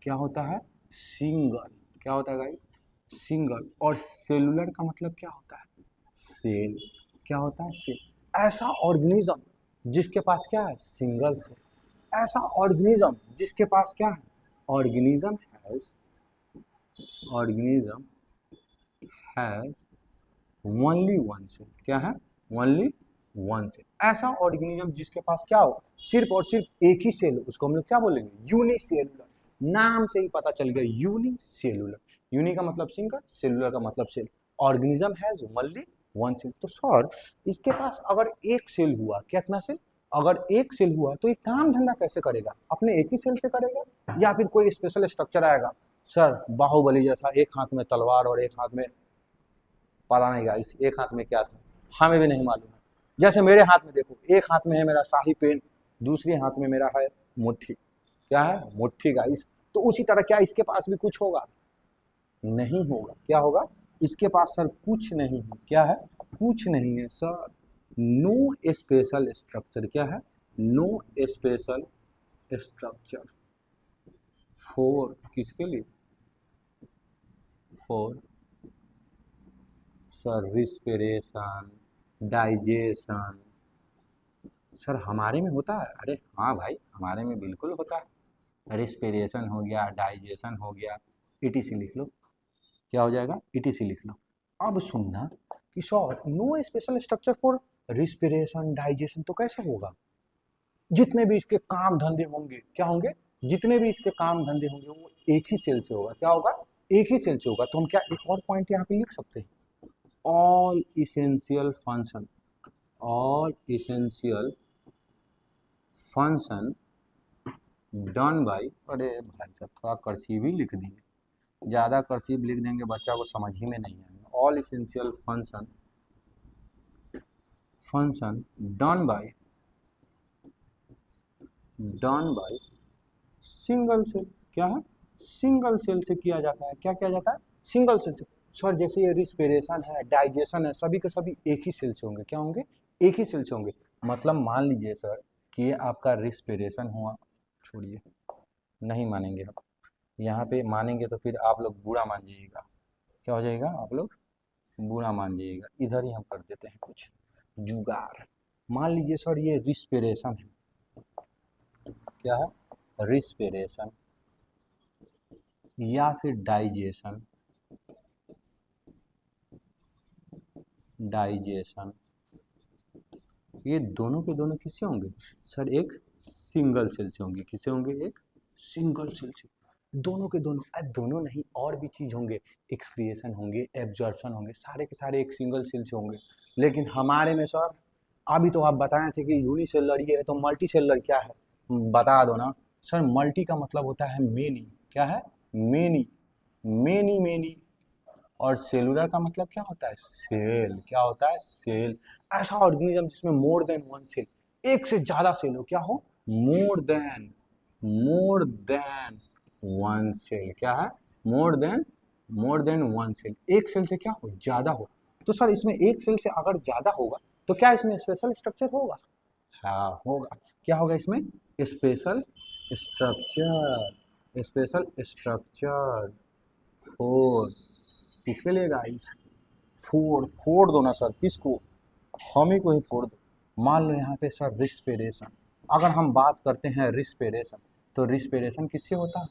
क्या होता है, सिंगल। क्या होता है गाइस, सिंगल। और सेलुलर का मतलब क्या होता है, सेल। क्या होता है, सेल। ऐसा ऑर्गेनिज्म जिसके पास क्या है, सिंगल सेल। ऐसा ऑर्गेनिज्म जिसके पास क्या है, organism has, organism has only one cell. क्या है, ओनली वन सेल। ऐसा ऑर्गेनिज्म जिसके पास क्या हो, सिर्फ और सिर्फ एक ही सेल हो, उसको हम लोग क्या बोलेंगे, यूनिसेलुलर। नाम से ही पता चल गया, यूनिसेलुलर। यूनि का मतलब सिंगल, सेलुलर का मतलब cell. Organism has only one cell. तो सर इसके पास अगर एक सेल हुआ, कितना सेल, अगर एक सेल हुआ तो ये काम धंधा कैसे करेगा, अपने एक ही सेल से करेगा या फिर कोई स्पेशल स्ट्रक्चर आएगा। सर बाहुबली जैसा एक हाथ में तलवार और एक हाथ में, पता नहीं गाइस एक हाथ में क्या था, हमें भी नहीं मालूम है। जैसे मेरे हाथ में देखो, एक हाथ में है मेरा शाही पेन, दूसरे हाथ में मेरा है मुट्ठी। क्या है, मुट्ठी गाइस। तो उसी तरह क्या इसके पास भी कुछ होगा, नहीं होगा। क्या होगा, इसके पास सर कुछ नहीं है। क्या है, कुछ नहीं है सर। No special structure. क्या है, नो स्पेशल स्ट्रक्चर फॉर, किसके लिए, for sir respiration, digestion. Sir हमारे में होता है, अरे हाँ भाई हमारे में बिल्कुल होता है। रिस्पिरेशन हो गया, डाइजेशन हो गया, ईटीसी लिख लो। क्या हो जाएगा, ईटीसी लिख लो। अब सुनना कि sir no special structure for respiration digestion तो कैसे होगा, जितने भी इसके काम धंधे होंगे, क्या होंगे, जितने भी इसके काम धंधे होंगे वो एक ही सेल से होगा। क्या होगा, एक ही सेल से होगा। तो हम क्या एक और पॉइंट यहाँ पे लिख सकते हैं, all essential function, all essential function done by, अरे भाई साहब थोड़ा कर्सिव ही लिख दिए, ज़्यादा कर्सिव लिख देंगे बच्चा को समझ ही में नहीं आएगा। All essential function, function done by, done by single cell. क्या है, सिंगल सेल से किया जाता है। क्या किया जाता है, सिंगल सेल से। सर जैसे ये रिस्पिरेशन है, डाइजेशन है, सभी के सभी एक ही सेल से होंगे। क्या होंगे, एक ही सेल से होंगे। मतलब मान लीजिए सर कि ये आपका रिस्पिरेशन हुआ, छोड़िए नहीं मानेंगे हम, यहाँ पे मानेंगे तो फिर आप लोग बुरा मान जाइएगा। क्या हो जाएगा, आप लोग बुरा मान जाइएगा। इधर ही हम कर देते हैं कुछ जुगाड़। मान लीजिए सर ये रिस्पिरेशन है। क्या है, रिस्पिरेशन या फिर डाइजेशन, डाइजेशन, ये दोनों के दोनों किससे होंगे सर, एक सिंगल सेल से होंगे। किससे होंगे, एक सिंगल सेल से। दोनों के दोनों, दोनों नहीं और भी चीज होंगे, एक्सक्रिएशन होंगे, एब्जॉर्प्शन होंगे, सारे के सारे एक सिंगल सेल से होंगे। लेकिन हमारे में सर, अभी तो आप बताए थे कि यूनिसेलुलर ही है, तो मल्टी सेलुलर क्या है, बता दो ना। सर मल्टी का मतलब होता है मेनी। क्या है, मेनी, मेनी मेनी। और सेलुलर का मतलब क्या होता है, सेल। क्या होता है, सेल। ऐसा ऑर्गेनिज्म जिसमें मोर देन वन सेल, एक से ज्यादा सेल हो, क्या हो, मोर देन वन सेल, क्या है, मोर देन वन सेल, एक सेल से क्या हो, ज्यादा हो। तो सर इसमें एक सेल से अगर ज्यादा होगा तो क्या इसमें स्पेशल स्ट्रक्चर होगा, हाँ होगा। क्या होगा इसमें, special structure, special structure four, किसके लिए गाइस, फोड़ दो ना सर, किसको, हम ही को ही फोड़ दो। मान लो यहाँ पे सर रिस्पिरेशन, अगर हम बात करते हैं रिस्पिरेशन, तो रिस्पिरेशन किससे होता है,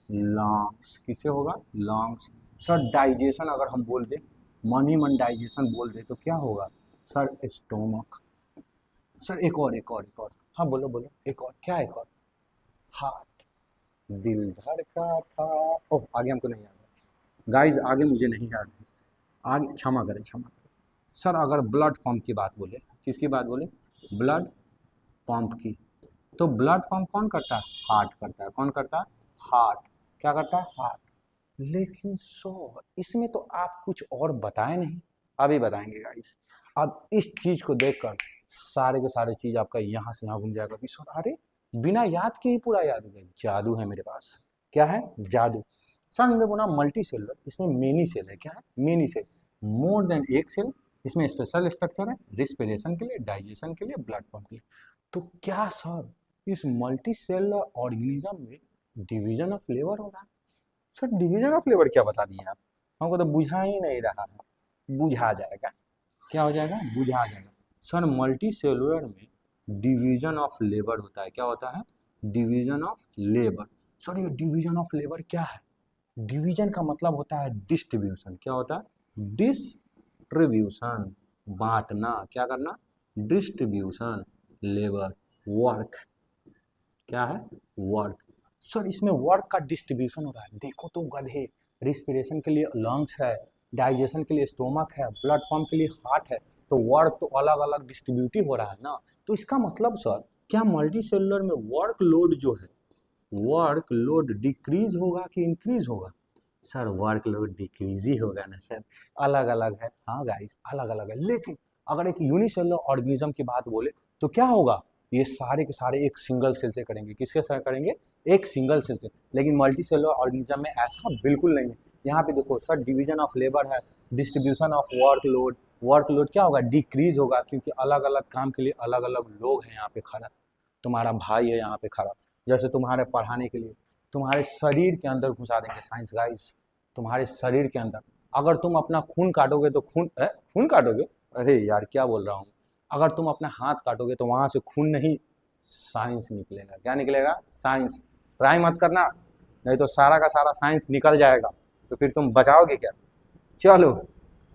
लंग्स, किससे होगा, लंग्स। सर डाइजेशन अगर हम बोल दें, मन ही मन डाइजेशन बोल दे तो क्या होगा, सर स्टोमक। सर एक और, हाँ बोलो बोलो, एक और, क्या एक और, हार्ट, दिल धड़का था, ओह आगे हमको नहीं याद है गाइस, आगे मुझे नहीं याद है, आगे क्षमा करें क्षमा करें। सर अगर ब्लड पंप की बात बोले, किसकी बात बोले, ब्लड पंप की, तो ब्लड पंप कौन करता है, हार्ट करता है, कौन करता है, हार्ट, क्या करता है, हार्ट। लेकिन सर इसमें तो आप कुछ और बताए नहीं, अभी बताएंगे गाइस। अब इस चीज को देखकर सारे के सारे चीज आपका यहाँ से यहाँ घूम जाएगा कि सर अरे बिना याद के ही पूरा याद हो गया, जादू है मेरे पास, क्या है, जादू। सर हमने बोला मल्टी सेलर, इसमें मेनी सेल है, क्या है, मेनी सेल, मोर देन एक सेल, इसमें स्पेशल स्ट्रक्चर है रिस्पिरेशन के लिए, डाइजेशन के लिए, ब्लड पंप के लिए। तो क्या सर इस मल्टी सेलर ऑर्गेनिज्म में डिवीजन ऑफ लेबर हो रहा है, सर डिवीजन ऑफ लेबर क्या बता दिए आप, हमको तो बुझा ही नहीं रहा है, बुझा जाएगा, क्या हो जाएगा, बुझा जाएगा। सर मल्टी सेलुलर में डिवीजन ऑफ लेबर होता है, क्या होता है, डिवीजन ऑफ लेबर। सर ये डिवीजन ऑफ लेबर क्या है, डिवीजन का मतलब होता है डिस्ट्रीब्यूशन, क्या होता है, डिस्ट्रीब्यूशन, बांटना, क्या करना, डिस्ट्रीब्यूशन, लेबर, वर्क, क्या है, वर्क। सर इसमें वर्क का डिस्ट्रीब्यूशन हो रहा है, देखो तो गधे, रिस्पिरेशन के लिए लंग्स है, डाइजेशन के लिए स्टोमक है, ब्लड पंप के लिए हार्ट है, तो वर्क तो अलग अलग डिस्ट्रीब्यूटिव हो रहा है ना। तो इसका मतलब सर क्या मल्टी सेलुलर में वर्क लोड जो है, वर्क लोड डिक्रीज होगा कि इंक्रीज होगा, सर वर्क लोड डिक्रीज ही होगा ना सर, अलग अलग है, हाँ गाइस अलग अलग है। लेकिन अगर एक यूनिसेलुलर ऑर्गेनिज्म की बात बोले तो क्या होगा, ये सारे के सारे एक सिंगल सेल से करेंगे, किसके साथ करेंगे, एक सिंगल सेल से। लेकिन मल्टी सेलुलर ऑर्गेनिज्म में ऐसा बिल्कुल नहीं है। यहाँ पे देखो सर डिवीजन ऑफ लेबर है, डिस्ट्रीब्यूशन ऑफ वर्क लोड क्या होगा, डिक्रीज होगा, क्योंकि अलग अलग काम के लिए अलग अलग लोग हैं यहाँ पे खड़ा, तुम्हारा भाई है यहाँ पे खड़ा, जैसे तुम्हारे पढ़ाने के लिए तुम्हारे शरीर के अंदर घुसा देंगे साइंस गाइस, तुम्हारे शरीर के अंदर। अगर तुम अपना खून काटोगे तो खून काटोगे, अरे यार क्या बोल रहा हूँ, अगर तुम अपना हाथ काटोगे तो वहां से खून नहीं साइंस निकलेगा, क्या निकलेगा, साइंस। ट्राई मत करना, नहीं तो सारा का सारा साइंस निकल जाएगा, तो फिर तुम बचाओगे क्या, चलो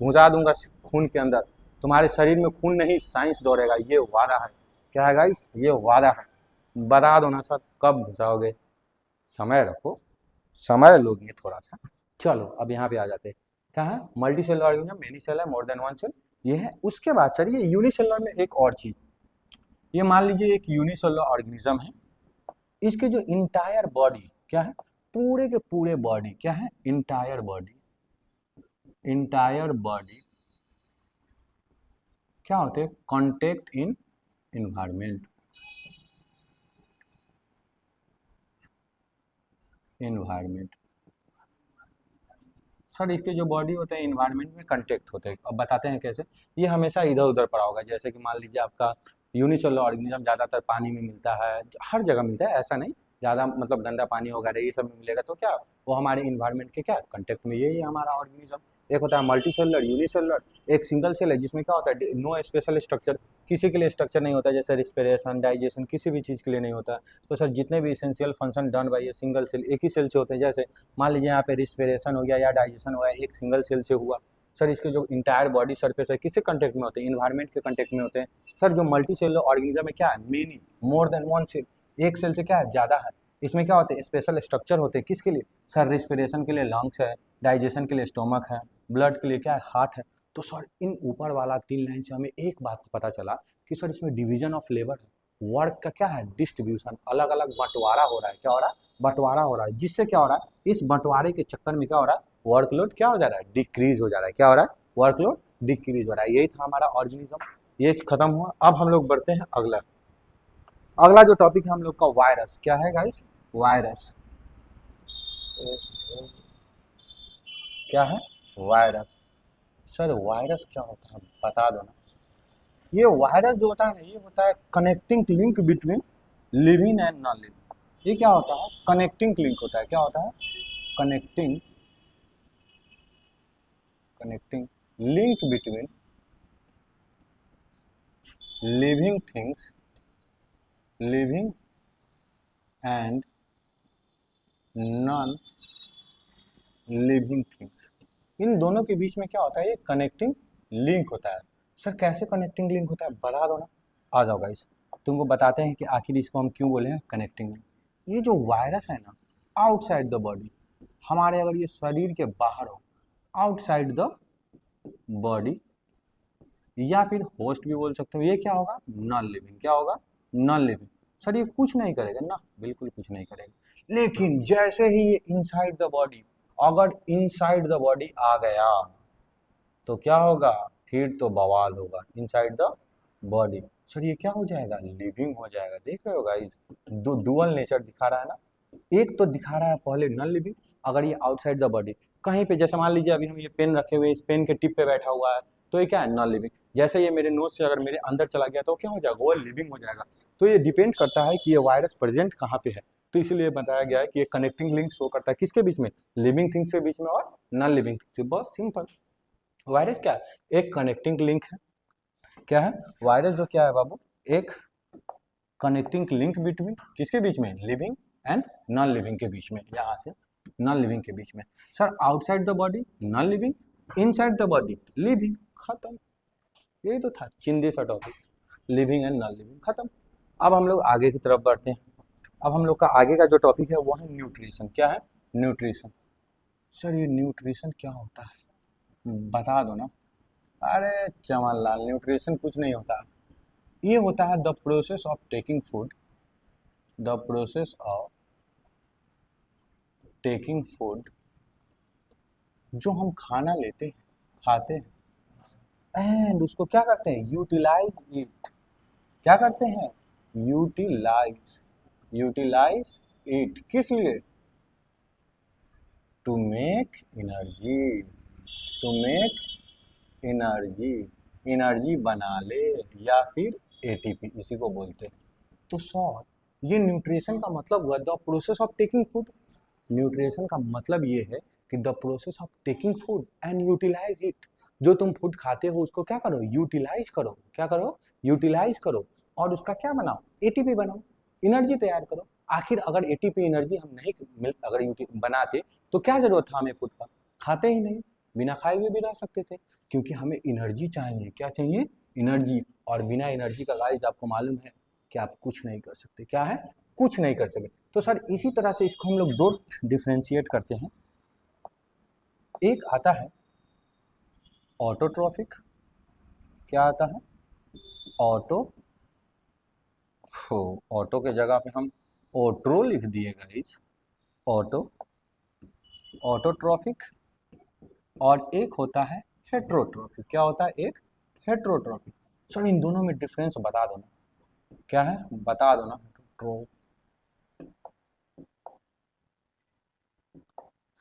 घुसा दूंगा खून के अंदर, तुम्हारे शरीर में खून नहीं साइंस दौड़ेगा, ये वादा है, क्या है गाइस, ये वादा है। बता दो ना सर कब घुसाओगे, समय रखो, समय लोगे थोड़ा सा। चलो अब यहाँ पे आ जाते हैं, क्या है, multi cellular organism, many cell है, मोर देन वन सेल, ये है। उसके बाद सर ये यूनिसेलुलर में एक और चीज, ये मान लीजिए एक यूनिसेलुलर ऑर्गेनिज्म है, इसके जो इंटायर बॉडी क्या है, पूरे के पूरे बॉडी क्या है, इंटायर बॉडी, इंटायर बॉडी क्या होते हैं, contact in environment, environment. Sir इसके जो बॉडी होते हैं इन्वायरमेंट में कंटेक्ट होते हैं, अब बताते हैं कैसे। ये हमेशा इधर उधर पड़ा होगा, जैसे कि मान लीजिए आपका यूनिसेलुलर ऑर्गेनिज्म ज़्यादातर पानी में मिलता है, हर जगह मिलता है ऐसा नहीं, ज़्यादा मतलब गंदा पानी वगैरह ये सब में मिलेगा, तो क्या वो हमारे इन्वायरमेंट के क्या कंटेक्ट में, यही है हमारा ऑर्गेनिज्म। एक होता है मल्टी सेलुलर, यूनिसेलुलर, एक सिंगल सेल है जिसमें क्या होता है, नो स्पेशल स्ट्रक्चर, किसी के लिए स्ट्रक्चर नहीं होता, जैसे रिस्पिरेशन डाइजेशन किसी भी चीज़ के लिए नहीं होता। तो सर जितने भी इसेंशियल फंक्शन डन बाई ये सिंगल सेल, एक ही सेल से होते हैं, जैसे मान लीजिए यहाँ पे रिस्पिरेशन हो गया या डाइजेशन हो गया, एक सिंगल सेल से हुआ। सर इसके जो इंटायर बॉडी सरफेस है किससे कंटेक्ट में होते हैं, इन्वायरमेंट के कंटेक्ट में होते हैं। सर जो मल्टी सेलुलर ऑर्गेनिज्म में क्या है, many, more than one cell, एक सेल से क्या है, ज़्यादा है। इसमें क्या होते हैं, स्पेशल स्ट्रक्चर होते हैं, किसके लिए, सर रिस्पिरेशन के लिए लंग्स है, डाइजेशन के लिए स्टोमक है, ब्लड के लिए क्या है, हार्ट है। तो सर इन ऊपर वाला 3 लाइन से हमें एक बात पता चला कि सर इसमें डिवीजन ऑफ लेबर है, वर्क का क्या है, डिस्ट्रीब्यूशन, अलग अलग बंटवारा हो रहा है, क्या हो रहा है, बंटवारा हो रहा है, जिससे क्या हो रहा है, इस बंटवारे के चक्कर में क्या हो रहा है, वर्कलोड क्या हो जा रहा है, डिक्रीज हो जा रहा है, क्या हो रहा है, वर्कलोड डिक्रीज हो रहा है। यही था हमारा ऑर्गेनिज्म, ये खत्म हुआ। अब हम लोग बढ़ते हैं अगला, अगला जो टॉपिक है हम लोग का वायरस, क्या है गाइस? वायरस। क्या है? वायरस। सर वायरस क्या होता है बता दो ना। ये वायरस जो होता है ना, ये होता है connecting link between living and non living. ये क्या होता है? कनेक्टिंग लिंक होता है। क्या होता है? Connecting connecting link between living things, living and non living things. इन दोनों के बीच में क्या होता है? ये कनेक्टिंग लिंक होता है। सर कैसे कनेक्टिंग लिंक होता है बता दो ना। आ जाओ गाइस, तुमको बताते हैं कि आखिर इसको हम क्यों बोले हैं कनेक्टिंग लिंक। ये जो वायरस है ना, आउटसाइड द बॉडी, हमारे अगर ये शरीर के बाहर हो, आउटसाइड द बॉडी, या फिर होस्ट भी बोल सकते हो, ये क्या होगा? Non living. क्या होगा? Non living. सर ये कुछ नहीं करेगा ना, बिल्कुल कुछ नहीं करेगा। लेकिन जैसे ही ये इनसाइड द बॉडी, अगर इनसाइड द बॉडी आ गया तो क्या होगा? फिर तो बवाल होगा। इनसाइड द बॉडी सर ये क्या हो जाएगा? लिविंग हो जाएगा। देख रहे हो गाइस, दो डुअल नेचर दिखा रहा है ना। एक तो दिखा रहा है पहले नॉन लिविंग, अगर ये आउटसाइड द बॉडी कहीं पे, जैसे मान लीजिए अभी हम ये पेन रखे हुए, इस पेन के टिप पे बैठा हुआ है, तो ये क्या है? Non living. जैसे ये मेरे नोज से अगर मेरे अंदर चला गया तो क्या हो जाएगा? वो लिविंग हो जाएगा। तो ये डिपेंड करता है कि ये वायरस प्रेजेंट कहाँ पे है। तो इसलिए बताया गया है कि ये कनेक्टिंग लिंक शो करता है किसके बीच में? लिविंग थिंग्स के बीच में और नॉन लिविंग थिंग्स के। बहुत सिंपल। वायरस क्या है? एक कनेक्टिंग लिंक है। क्या है वायरस? जो क्या है बाबू? एक कनेक्टिंग लिंक बिटवीन किसके बीच में? लिविंग एंड नॉन लिविंग के बीच में। यहाँ से नॉन लिविंग के बीच में। Sir outside the body non living, inside the body living. खत्म। यही तो था चिंदी सा topic, living and non living. खत्म। अब हम लोग आगे की तरफ बढ़ते हैं। अब हम लोग का आगे का जो टॉपिक है वो है न्यूट्रिशन। क्या है? न्यूट्रिशन। सर ये न्यूट्रिशन क्या होता है बता दो ना। अरे चमन लाल, न्यूट्रिशन कुछ नहीं होता। ये होता है the process of taking food, the process of taking food, जो हम खाना लेते हैं, खाते हैं, एंड उसको क्या करते हैं? Utilise it. क्या करते हैं? Utilise, utilise it. किस लिए? To make energy, to make energy, energy बना ले, या फिर एटीपी इसी को बोलते हैं। तो सर ये न्यूट्रिशन का मतलब हुआ the process of taking food. Nutrition का मतलब ये है कि the process of taking food and utilise it. जो तुम फूड खाते हो उसको क्या करो? यूटिलाइज करो। क्या करो? यूटिलाइज करो। और उसका क्या बनाओ? एटीपी बनाओ, एनर्जी तैयार करो। आखिर अगर एटीपी एनर्जी हम नहीं अगर बनाते तो क्या जरूरत था हमें फूड का? खाते ही नहीं, बिना खाए हुए भी रह सकते थे। क्योंकि हमें एनर्जी चाहिए। क्या चाहिए? एनर्जी। और बिना एनर्जी का गाइस आपको मालूम है कि आप कुछ नहीं कर सकते। क्या है? कुछ नहीं कर सकते। तो सर इसी तरह से इसको हम लोग दो डिफ्रेंशिएट करते हैं। एक आता है ऑटोट्रॉफिक। क्या आता है? ऑटो, ऑटो के जगह पे हम ऑट्रो लिख दिए गाइस। Auto, autotrophic. और एक होता है हेट्रोट्रॉफिक। क्या होता है? एक हेट्रोट्रॉफिक। सर इन दोनों में डिफरेंस बता दो ना। क्या है बता दो ना।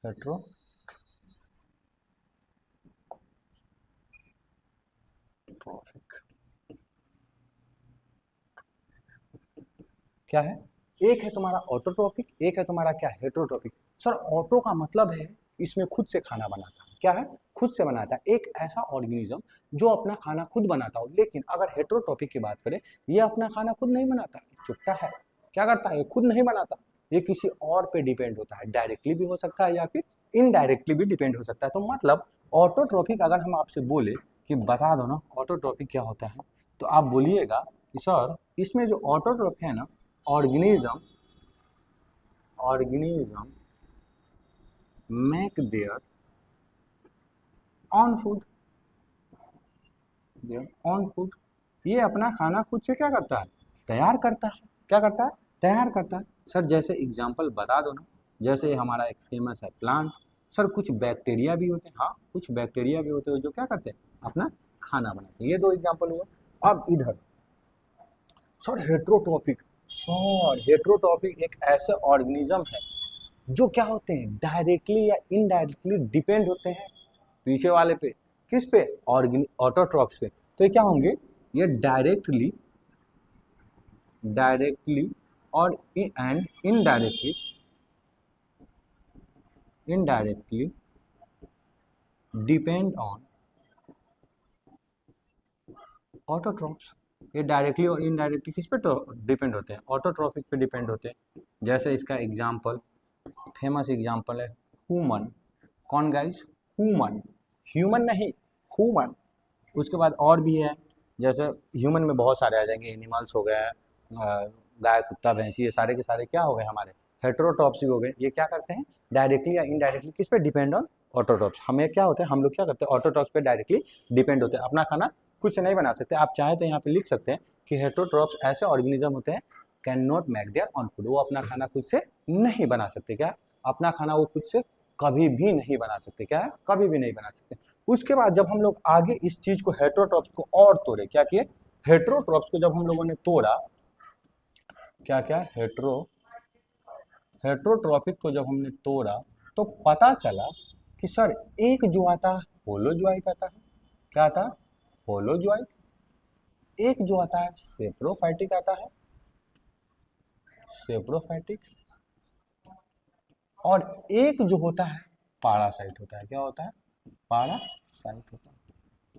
हेट्रो, ट्रॉफिक क्या है? एक है तुम्हारा ऑटोट्रॉफिक, एक है तुम्हारा क्या? हेट्रोट्रॉफिक। सर ऑटो का मतलब है इसमें खुद से खाना बनाता है। क्या है? खुद से बनाता है। एक ऐसा ऑर्गेनिज्म जो अपना खाना खुद बनाता हो। लेकिन अगर हेट्रोट्रॉफिक की बात करें, ये अपना खाना खुद नहीं बनाता, चुटता है। क्या करता है? ये खुद नहीं बनाता, ये किसी और पे डिपेंड होता है। डायरेक्टली भी हो सकता है या फिर इनडायरेक्टली भी डिपेंड हो सकता है। तो मतलब ऑटोट्रॉफिक अगर हम आपसे बोले कि बता दो ना ऑटोट्रॉफिक क्या होता है, तो आप बोलिएगा कि सर इसमें जो ऑटोट्रॉफिक है ना, organism, organism make their own food, their own food. ये अपना खाना खुद से क्या करता है? तैयार करता है। क्या करता है? तैयार करता है। सर जैसे एग्जांपल बता दो ना। जैसे हमारा एक फेमस है प्लांट। सर कुछ बैक्टीरिया भी होते हैं, हाँ कुछ बैक्टीरिया भी होते हैं जो क्या करते हैं? अपना खाना बनाते हैं। ये दो एग्जांपल हुआ। अब इधर सर हेट्रोट्रॉपिक, सर हेट्रोट्रॉफिक एक ऐसे ऑर्गेनिज्म है जो क्या होते हैं, डायरेक्टली या इनडायरेक्टली डिपेंड होते हैं पीछे वाले पे, किस पे, ऑटोट्रॉफ्स पे। तो ये क्या होंगे, ये डायरेक्टली डायरेक्टली और and indirectly indirectly depend on autotrophs. ये डायरेक्टली और इनडायरेक्टली किस पे डिपेंड होते हैं, ऑटोट्रॉफिक पे डिपेंड होते हैं। जैसे इसका एग्जांपल, फेमस एग्जांपल है ह्यूमन। कौन गाइस, ह्यूमन, ह्यूमन नहीं, ह्यूमन। उसके बाद और भी है, जैसे ह्यूमन में बहुत सारे आ जाएंगे, एनिमल्स हो गए, गाय कुत्ता भैंसी, ये सारे के सारे क्या हो गए हमारे, हेट्रोट्रॉप्स हो गए। ये क्या करते हैं, डायरेक्टली या इनडायरेक्टली किस पे डिपेंड ऑन ऑटोट्रॉप्स। हमें क्या होते हैं, हम लोग क्या करते हैं, ऑटोट्रॉप्स पे डायरेक्टली डिपेंड होते हैं। अपना खाना खुद से नहीं बना सकते। आप चाहे तो यहाँ पे लिख सकते हैं कि हेट्रोट्रॉप्स ऐसे ऑर्गेनिज्म होते हैं can not make their own food. वो अपना खाना खुद से नहीं बना सकते। क्या, अपना खाना वो खुद से कभी भी नहीं बना सकते। क्या है, कभी भी नहीं बना सकते। उसके बाद जब हम लोग आगे इस चीज को, हेट्रोट्रॉप्स को और तोड़े, क्या किए, हेट्रोट्रॉप्स को जब हम लोगों ने तोड़ा, क्या क्या, हेट्रोट्रॉपिक को जब हमने तोड़ा तो पता चला कि सर एक जो आता है होलोजोइक आता है। क्या आता है, होलोजोइक। एक जो आता है सेप्रोफाइटिक आता है, सेप्रोफाइटिक। और एक जो होता है पारासाइट होता है। क्या होता है, पारासाइट होता है।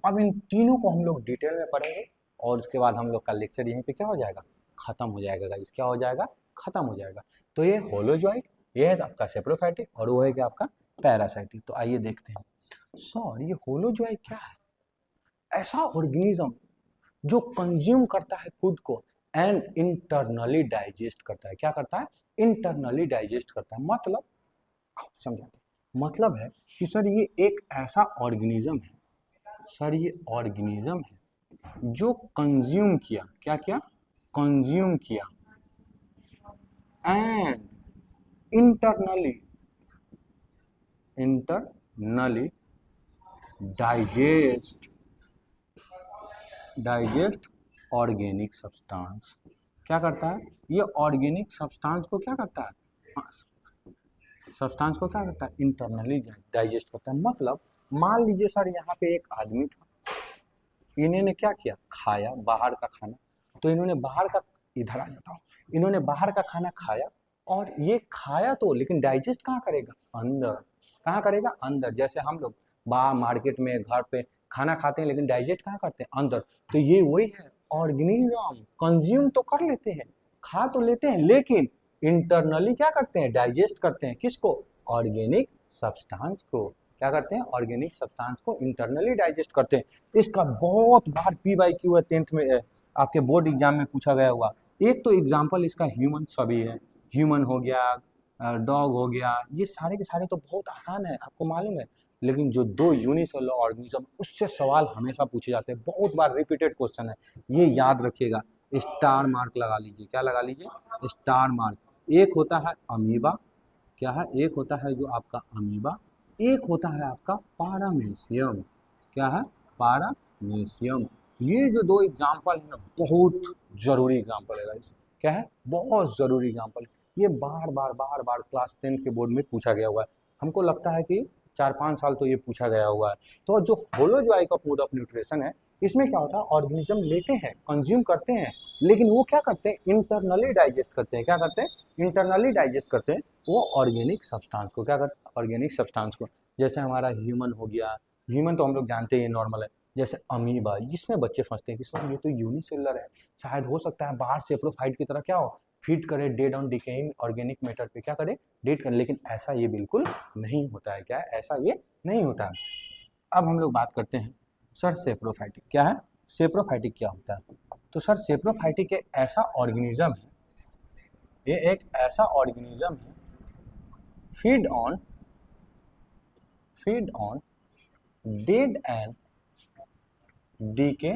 अब इन तीनों को हम लोग डिटेल में पढ़ेंगे और उसके बाद हम लोग का लेक्चर यहीं पे क्या हो जाएगा, खत्म हो जाएगा गाइस। क्या हो जाएगा, खत्म हो जाएगा। तो ये होलोजोइक, ये है आपका सेप्रोफाइटिक और वो है क्या आपका पैरासाइटिक। तो आइए देखते हैं। सर ये होलोजोइक क्या है, ऐसा ऑर्गेनिज्म जो कंज्यूम करता है फूड को एंड इंटरनली डाइजेस्ट करता है। क्या करता है, इंटरनली डाइजेस्ट करता है। मतलब समझाते, मतलब है कि सर ये एक ऐसा ऑर्गेनिज्म है, सर ये ऑर्गेनिज्म है जो कंज्यूम किया, क्या किया, कंज्यूम किया and internally internally digest digest organic substance. क्या करता है, ये ऑर्गेनिक सब्सटेंस को क्या करता है, सब्सटेंस को क्या करता है, इंटरनली डाइजेस्ट करता है। मतलब मान लीजिए सर यहाँ पे एक आदमी था, इन्होंने क्या किया, खाया बाहर का खाना। तो इन्होंने बाहर का, इधर आ जाता हूँ, इन्होंने बाहर का खाना खाया और ये खाया तो, लेकिन डाइजेस्ट कहाँ करेगा, अंदर। कहाँ करेगा, अंदर। जैसे हम लोग बाहर मार्केट में, घर पे खाना खाते हैं लेकिन डाइजेस्ट कहाँ करते हैं, अंदर। तो ये वही है, ऑर्गेनिज्म कंज्यूम तो कर लेते हैं, खा तो लेते हैं, लेकिन इंटरनली क्या करते हैं, डाइजेस्ट करते हैं। किसको, ऑर्गेनिक सब्सटेंस को। क्या करते हैं, ऑर्गेनिक सब्सटेंस को इंटरनली डाइजेस्ट करते हैं। इसका बहुत बार PYQ है 10th में, आपके बोर्ड एग्जाम में पूछा गया हुआ। एक तो एग्जाम्पल इसका ह्यूमन सभी है, ह्यूमन हो गया, डॉग हो गया, ये सारे के सारे तो बहुत आसान है, आपको मालूम है। लेकिन जो दो यूनिसेलुलर ऑर्गेनिज्म, उससे सवाल हमेशा पूछे जाते हैं, बहुत बार रिपीटेड क्वेश्चन है, ये याद रखिएगा। स्टार मार्क लगा लीजिए, क्या लगा लीजिए, स्टार मार्क। एक होता है अमीबा, क्या है, एक होता है जो आपका अमीबा, एक होता है आपका पारामेशियम। क्या है, पारामेशियम। ये जो दो एग्जाम्पल है ना, बहुत जरूरी एग्जाम्पल है गाइस। क्या है, बहुत जरूरी एग्जाम्पल। ये बार बार बार बार क्लास 10 के बोर्ड में पूछा गया हुआ है। हमको लगता है कि 4-5 साल तो ये पूछा गया हुआ है। तो जो holozoic of mode of nutrition है, इसमें क्या होता है, ऑर्गेनिज्म लेते हैं, कंज्यूम करते हैं, लेकिन वो क्या करते हैं, इंटरनली डाइजेस्ट करते हैं। क्या करते हैं, इंटरनली डाइजेस्ट करते हैं वो ऑर्गेनिक सब्सटेंस को। क्या करते हैं, ऑर्गेनिक सब्सटेंस को। जैसे हमारा ह्यूमन हो गया, ह्यूमन तो हम लोग जानते हैं नॉर्मल है। जैसे अमीबा, इसमें बच्चे फंसते हैं कि सर ये तो यूनिसेलुलर है, शायद हो सकता है बाहर सेप्रोफाइट की तरह क्या हो, फीड करे dead on decaying organic matter पे, क्या करे, डेड करे। लेकिन ऐसा ये बिल्कुल नहीं होता है। क्या है, ऐसा ये नहीं होता है। अब हम लोग बात करते हैं सर सेप्रोफाइटिक क्या है, सेप्रोफाइटिक क्या होता है। तो सर सेप्रोफाइटिक एक ऐसा ऑर्गेनिज्म है, ये एक ऐसा ऑर्गेनिज्म है, feed on dead and decay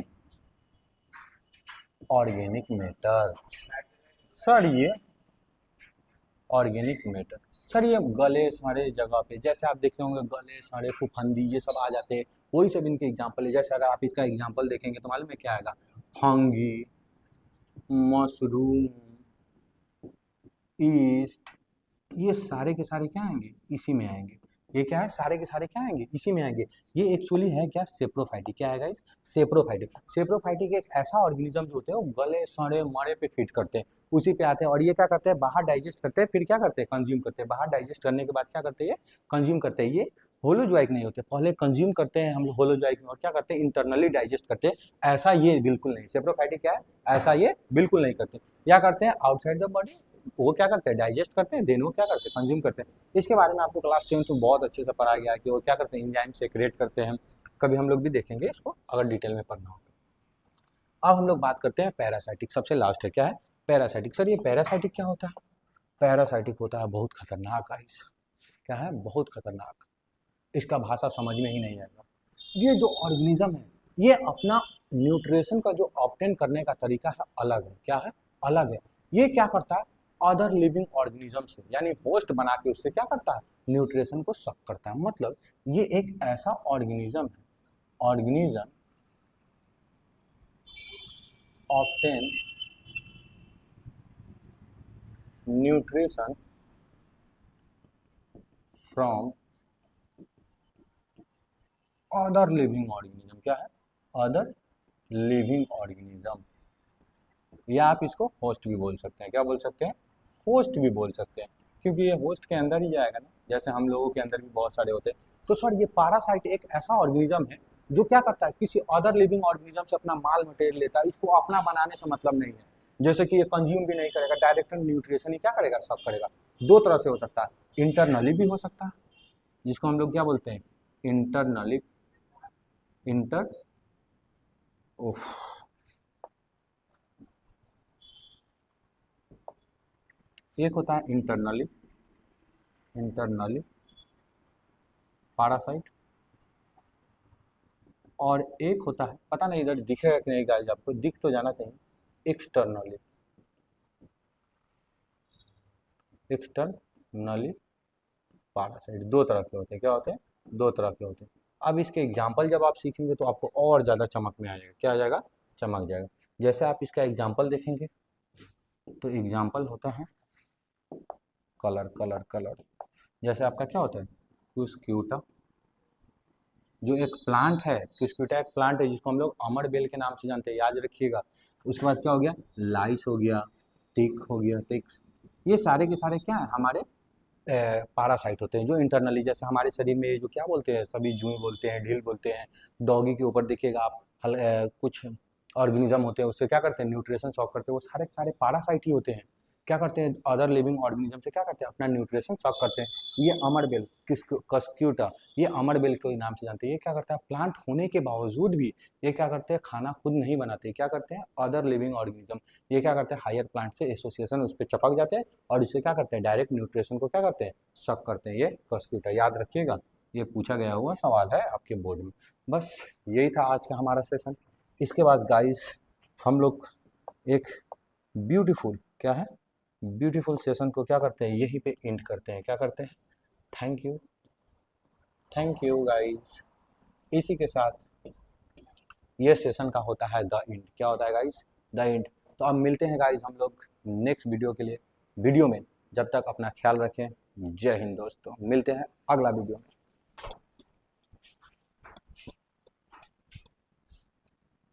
organic matter. Sir ये ऑर्गेनिक मैटर, सर ये गले सारे जगह पे, जैसे आप देख रहे होंगे गले सारे, फुफंदी, ये सब आ जाते हैं, वही सब इनके एग्जाम्पल है। जैसे अगर आप इसका एग्जाम्पल देखेंगे तो मालूम है क्या आएगा, फंगी, मशरूम, ईस्ट, ये सारे के सारे क्या आएंगे, इसी में आएंगे। ये क्या है, सारे के सारे क्या आएंगे, इसी में आएंगे। ये एक्चुअली है क्या, सेप्रोफाइटिक। क्या है गाइस, सेप्रोफाइटिक। सेप्रोफाइटिक एक ऐसा ऑर्गेनिज्म जो होते हैं वो गले सड़े मड़े पे फिट करते हैं, उसी पे आते हैं। और ये क्या करते हैं, बाहर डाइजेस्ट करते हैं, फिर क्या करते हैं, कंज्यूम करते हैं। बाहर डाइजेस्ट करने के बाद क्या करते हैं, ये कंज्यूम करते हैं। ये होलोजोइक नहीं होते, पहले कंज्यूम करते हैं हम लोग होलोजोइक में, और क्या करते हैं, इंटरनली डाइजेस्ट करते हैं। ऐसा ये बिल्कुल नहीं, सेप्रोफाइटिक क्या है, ऐसा ये बिल्कुल नहीं करते। क्या करते हैं, आउटसाइड द बॉडी वो क्या करते हैं, डाइजेस्ट करते हैं, देन वो क्या करते हैं, कंज्यूम करते हैं। इसके बारे में आपको क्लास 7 में बहुत अच्छे से पढ़ा गया है कि वो क्या करते हैं, एंजाइम सेक्रेट करते हैं। कभी हम लोग भी देखेंगे इसको अगर डिटेल में पढ़ना हो। अब हम लोग बात करते हैं पैरासाइटिक, सबसे लास्ट है क्या है, पैरासाइटिक। सर ये पैरासाइटिक क्या होता है, पैरासाइटिक होता है बहुत खतरनाक गाइस। क्या है, बहुत खतरनाक। इसका भाषा समझ में ही नहीं आएगा। ये जो ऑर्गेनिज्म है ये अपना न्यूट्रिशन का जो ऑब्टेन करने का तरीका है अलग है। क्या है, अलग है। ये क्या करता है, अदर लिविंग ऑर्गेनिज्म से यानी होस्ट बना के उससे क्या करता है, न्यूट्रिशन को सक करता है। मतलब ये एक ऐसा ऑर्गेनिज्म है, organism obtain nutrition from other living organism. क्या है, अदर लिविंग ऑर्गेनिज्म, या आप इसको होस्ट भी बोल सकते हैं। क्या बोल सकते हैं, होस्ट भी बोल सकते हैं, क्योंकि ये होस्ट के अंदर ही जाएगा ना, जैसे हम लोगों के अंदर भी बहुत सारे होते हैं। तो सर ये पैरासाइट एक ऐसा ऑर्गेनिज्म है जो क्या करता है, किसी अदर लिविंग ऑर्गेनिज्म से अपना माल मटेरियल लेता है, इसको अपना बनाने से मतलब नहीं है। जैसे कि ये कंज्यूम भी नहीं करेगा, डायरेक्ट न्यूट्रिशन ही क्या करेगा, सब करेगा। दो तरह से हो सकता है, इंटरनली भी हो सकता है, जिसको हम लोग क्या बोलते हैं, इंटरनली, इंटर उफ एक होता है इंटरनली, इंटरनली पैरासाइट, और एक होता है, पता नहीं इधर दिखेगा कि नहीं गाइस, आपको दिख तो जाना चाहिए, एक्सटर्नली, एक्सटर्नली पैरासाइट। दो तरह के होते हैं। क्या होते हैं, दो तरह के होते हैं। अब इसके एग्जाम्पल जब आप सीखेंगे तो आपको और ज़्यादा चमक में आ जाएगा। क्या आ जाएगा, चमक जाएगा। जैसे आप इसका एग्जाम्पल देखेंगे तो एग्जाम्पल होता है कलर, कलर, कलर। जैसे आपका क्या होता है, क्यूस्क्यूटा, जो एक प्लांट है, क्यूस्क्यूटा एक प्लांट है जिसको हम लोग अमर बेल के नाम से जानते हैं, याद रखिएगा। उसके बाद क्या हो गया, लाइस हो गया, टिक हो गया, टिक्स। ये सारे के सारे क्या है, हमारे पैरासाइट होते हैं जो इंटरनली, जैसे हमारे शरीर में जो क्या बोलते हैं, सभी जुई बोलते हैं, ढील बोलते हैं। डॉगी के ऊपर देखिएगा आप, कुछ ऑर्गेनिज्म होते हैं, उससे क्या करते हैं, न्यूट्रिशन सॉक करते हैं। वो सारे के सारे पैरासाइट ही होते हैं। क्या करते हैं, अदर लिविंग ऑर्गेनिज्म से क्या करते हैं, अपना न्यूट्रिशन सॉक करते हैं। ये अमरबेल, कस्क्यूटा, ये अमरबेल के नाम से जानते हैं। ये क्या करता है, प्लांट होने के बावजूद भी ये क्या करते हैं, खाना खुद नहीं बनाते। क्या करते हैं, अदर लिविंग ऑर्गेनिज्म, ये क्या करते हैं, हायर प्लांट से एसोसिएशन उस पर चपक जाते हैं और इससे क्या करते हैं, डायरेक्ट न्यूट्रिशन को क्या करते हैं, सक करते हैं। ये कस्क्यूटा, याद रखिएगा, ये पूछा गया हुआ सवाल है आपके बोर्ड में। बस यही था आज का हमारा सेशन। इसके बाद गाइस हम लोग एक ब्यूटीफुल, क्या है, ब्यूटीफुल सेशन को क्या करते हैं, यहीं पे एंड करते हैं। क्या करते हैं, thank you, thank you guys. इसी के साथ ये सेशन का होता है द एंड। क्या होता है गाइस, द एंड। तो अब मिलते हैं गाइस हम लोग नेक्स्ट वीडियो के लिए, वीडियो में। जब तक अपना ख्याल रखें। जय हिंद दोस्तों, मिलते हैं अगला वीडियो में।